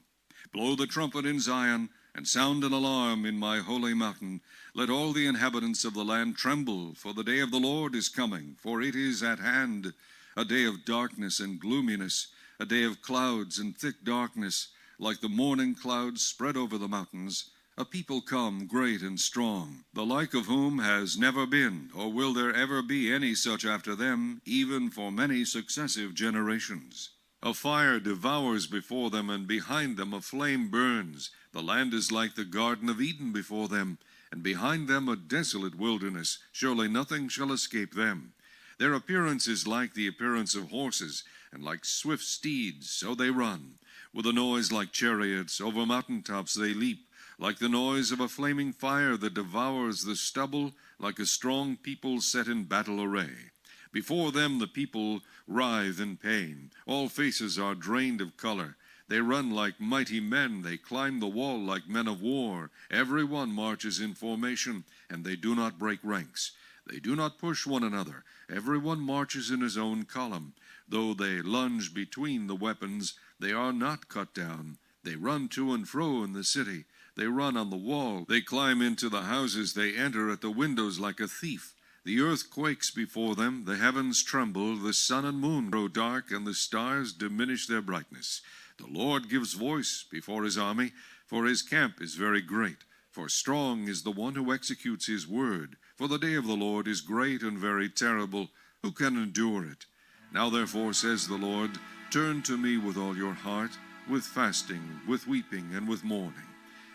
Blow the trumpet in Zion, and sound an alarm in my holy mountain. Let all the inhabitants of the land tremble, for the day of the Lord is coming, for it is at hand, a day of darkness and gloominess, a day of clouds and thick darkness, like the morning clouds spread over the mountains. A people come, great and strong, the like of whom has never been, or will there ever be any such after them, even for many successive generations. A fire devours before them, and behind them a flame burns. The land is like the Garden of Eden before them, and behind them a desolate wilderness. Surely nothing shall escape them. Their appearance is like the appearance of horses, and like swift steeds, so they run. With a noise like chariots, over mountain tops they leap, like the noise of a flaming fire that devours the stubble, like a strong people set in battle array. Before them the people writhe in pain. All faces are drained of color. They run like mighty men. They climb the wall like men of war. Every one marches in formation, and they do not break ranks. They do not push one another. Every one marches in his own column. Though they lunge between the weapons, they are not cut down. They run to and fro in the city. They run on the wall. They climb into the houses. They enter at the windows like a thief. The earth quakes before them, the heavens tremble, the sun and moon grow dark, and the stars diminish their brightness. The Lord gives voice before his army, for his camp is very great. For strong is the one who executes his word. For the day of the Lord is great and very terrible. Who can endure it? Now therefore, says the Lord, turn to me with all your heart, with fasting, with weeping, and with mourning.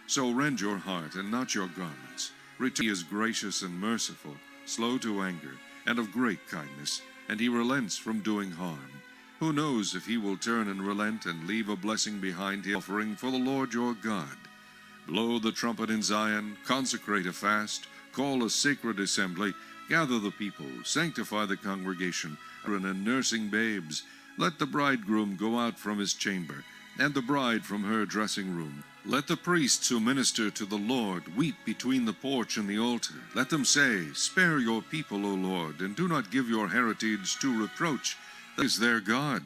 So rend your heart and not your garments. Return. He is gracious and merciful, slow to anger, and of great kindness, and he relents from doing harm. Who knows if he will turn and relent and leave a blessing behind him, offering for the Lord your God. Blow the trumpet in Zion, consecrate a fast, call a sacred assembly, gather the people, sanctify the congregation, and nursing babes. Let the bridegroom go out from his chamber, and the bride from her dressing room. Let the priests who minister to the Lord weep between the porch and the altar. Let them say, Spare your people, O Lord, and do not give your heritage to reproach. That is their God.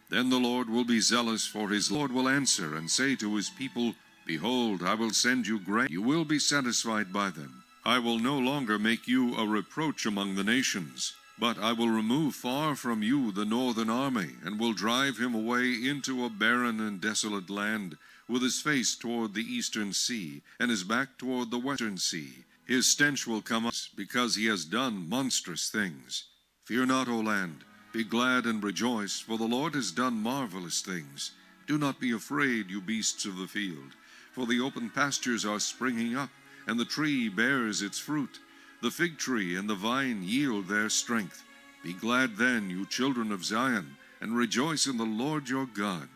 Then the Lord will be zealous for his Lord will answer and say to his people, Behold, I will send you grain. You will be satisfied by them. I will no longer make you a reproach among the nations, but I will remove far from you the northern army, and will drive him away into a barren and desolate land, with his face toward the eastern sea, and his back toward the western sea. His stench will come up, because he has done monstrous things. Fear not, O land. Be glad and rejoice, for the Lord has done marvelous things. Do not be afraid, you beasts of the field, for the open pastures are springing up, and the tree bears its fruit. The fig tree and the vine yield their strength. Be glad then, you children of Zion, and rejoice in the Lord your God.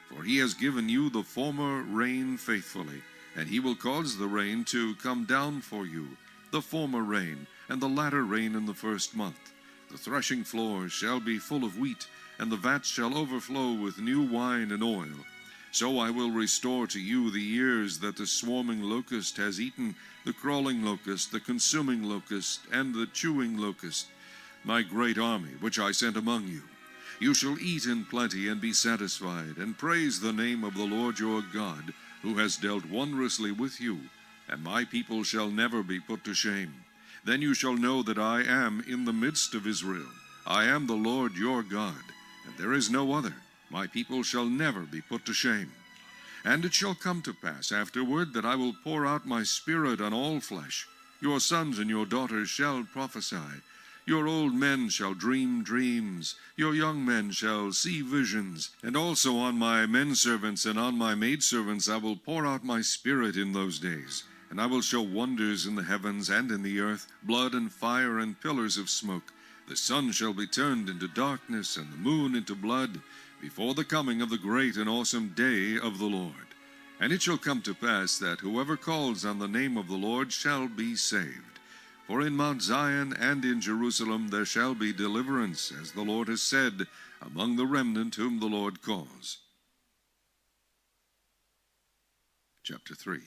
For he has given you the former rain faithfully, and he will cause the rain to come down for you, the former rain and the latter rain in the first month. The threshing floors shall be full of wheat, and the vats shall overflow with new wine and oil. So I will restore to you the years that the swarming locust has eaten, the crawling locust, the consuming locust, and the chewing locust, my great army which I sent among you. You shall eat in plenty and be satisfied, and praise the name of the Lord your God, who has dealt wondrously with you, and my people shall never be put to shame. Then you shall know that I am in the midst of Israel. I am the Lord your God, and there is no other. My people shall never be put to shame. And it shall come to pass afterward that I will pour out my spirit on all flesh. Your sons and your daughters shall prophesy. Your old men shall dream dreams, your young men shall see visions, and also on my menservants and on my maidservants I will pour out my spirit in those days. And I will show wonders in the heavens and in the earth, blood and fire and pillars of smoke. The sun shall be turned into darkness, and the moon into blood, before the coming of the great and awesome day of the Lord. And it shall come to pass that whoever calls on the name of the Lord shall be saved. For in Mount Zion and in Jerusalem there shall be deliverance, as the Lord has said, among the remnant whom the Lord calls. Chapter 3.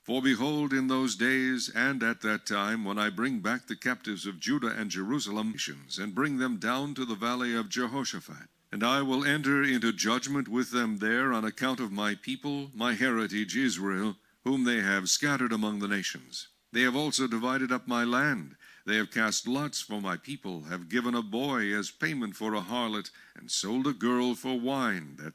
For behold, in those days and at that time, when I bring back the captives of Judah and Jerusalem, and bring them down to the valley of Jehoshaphat, and I will enter into judgment with them there on account of my people, my heritage Israel, whom they have scattered among the nations. They have also divided up my land. They have cast lots for my people, have given a boy as payment for a harlot, and sold a girl for wine, that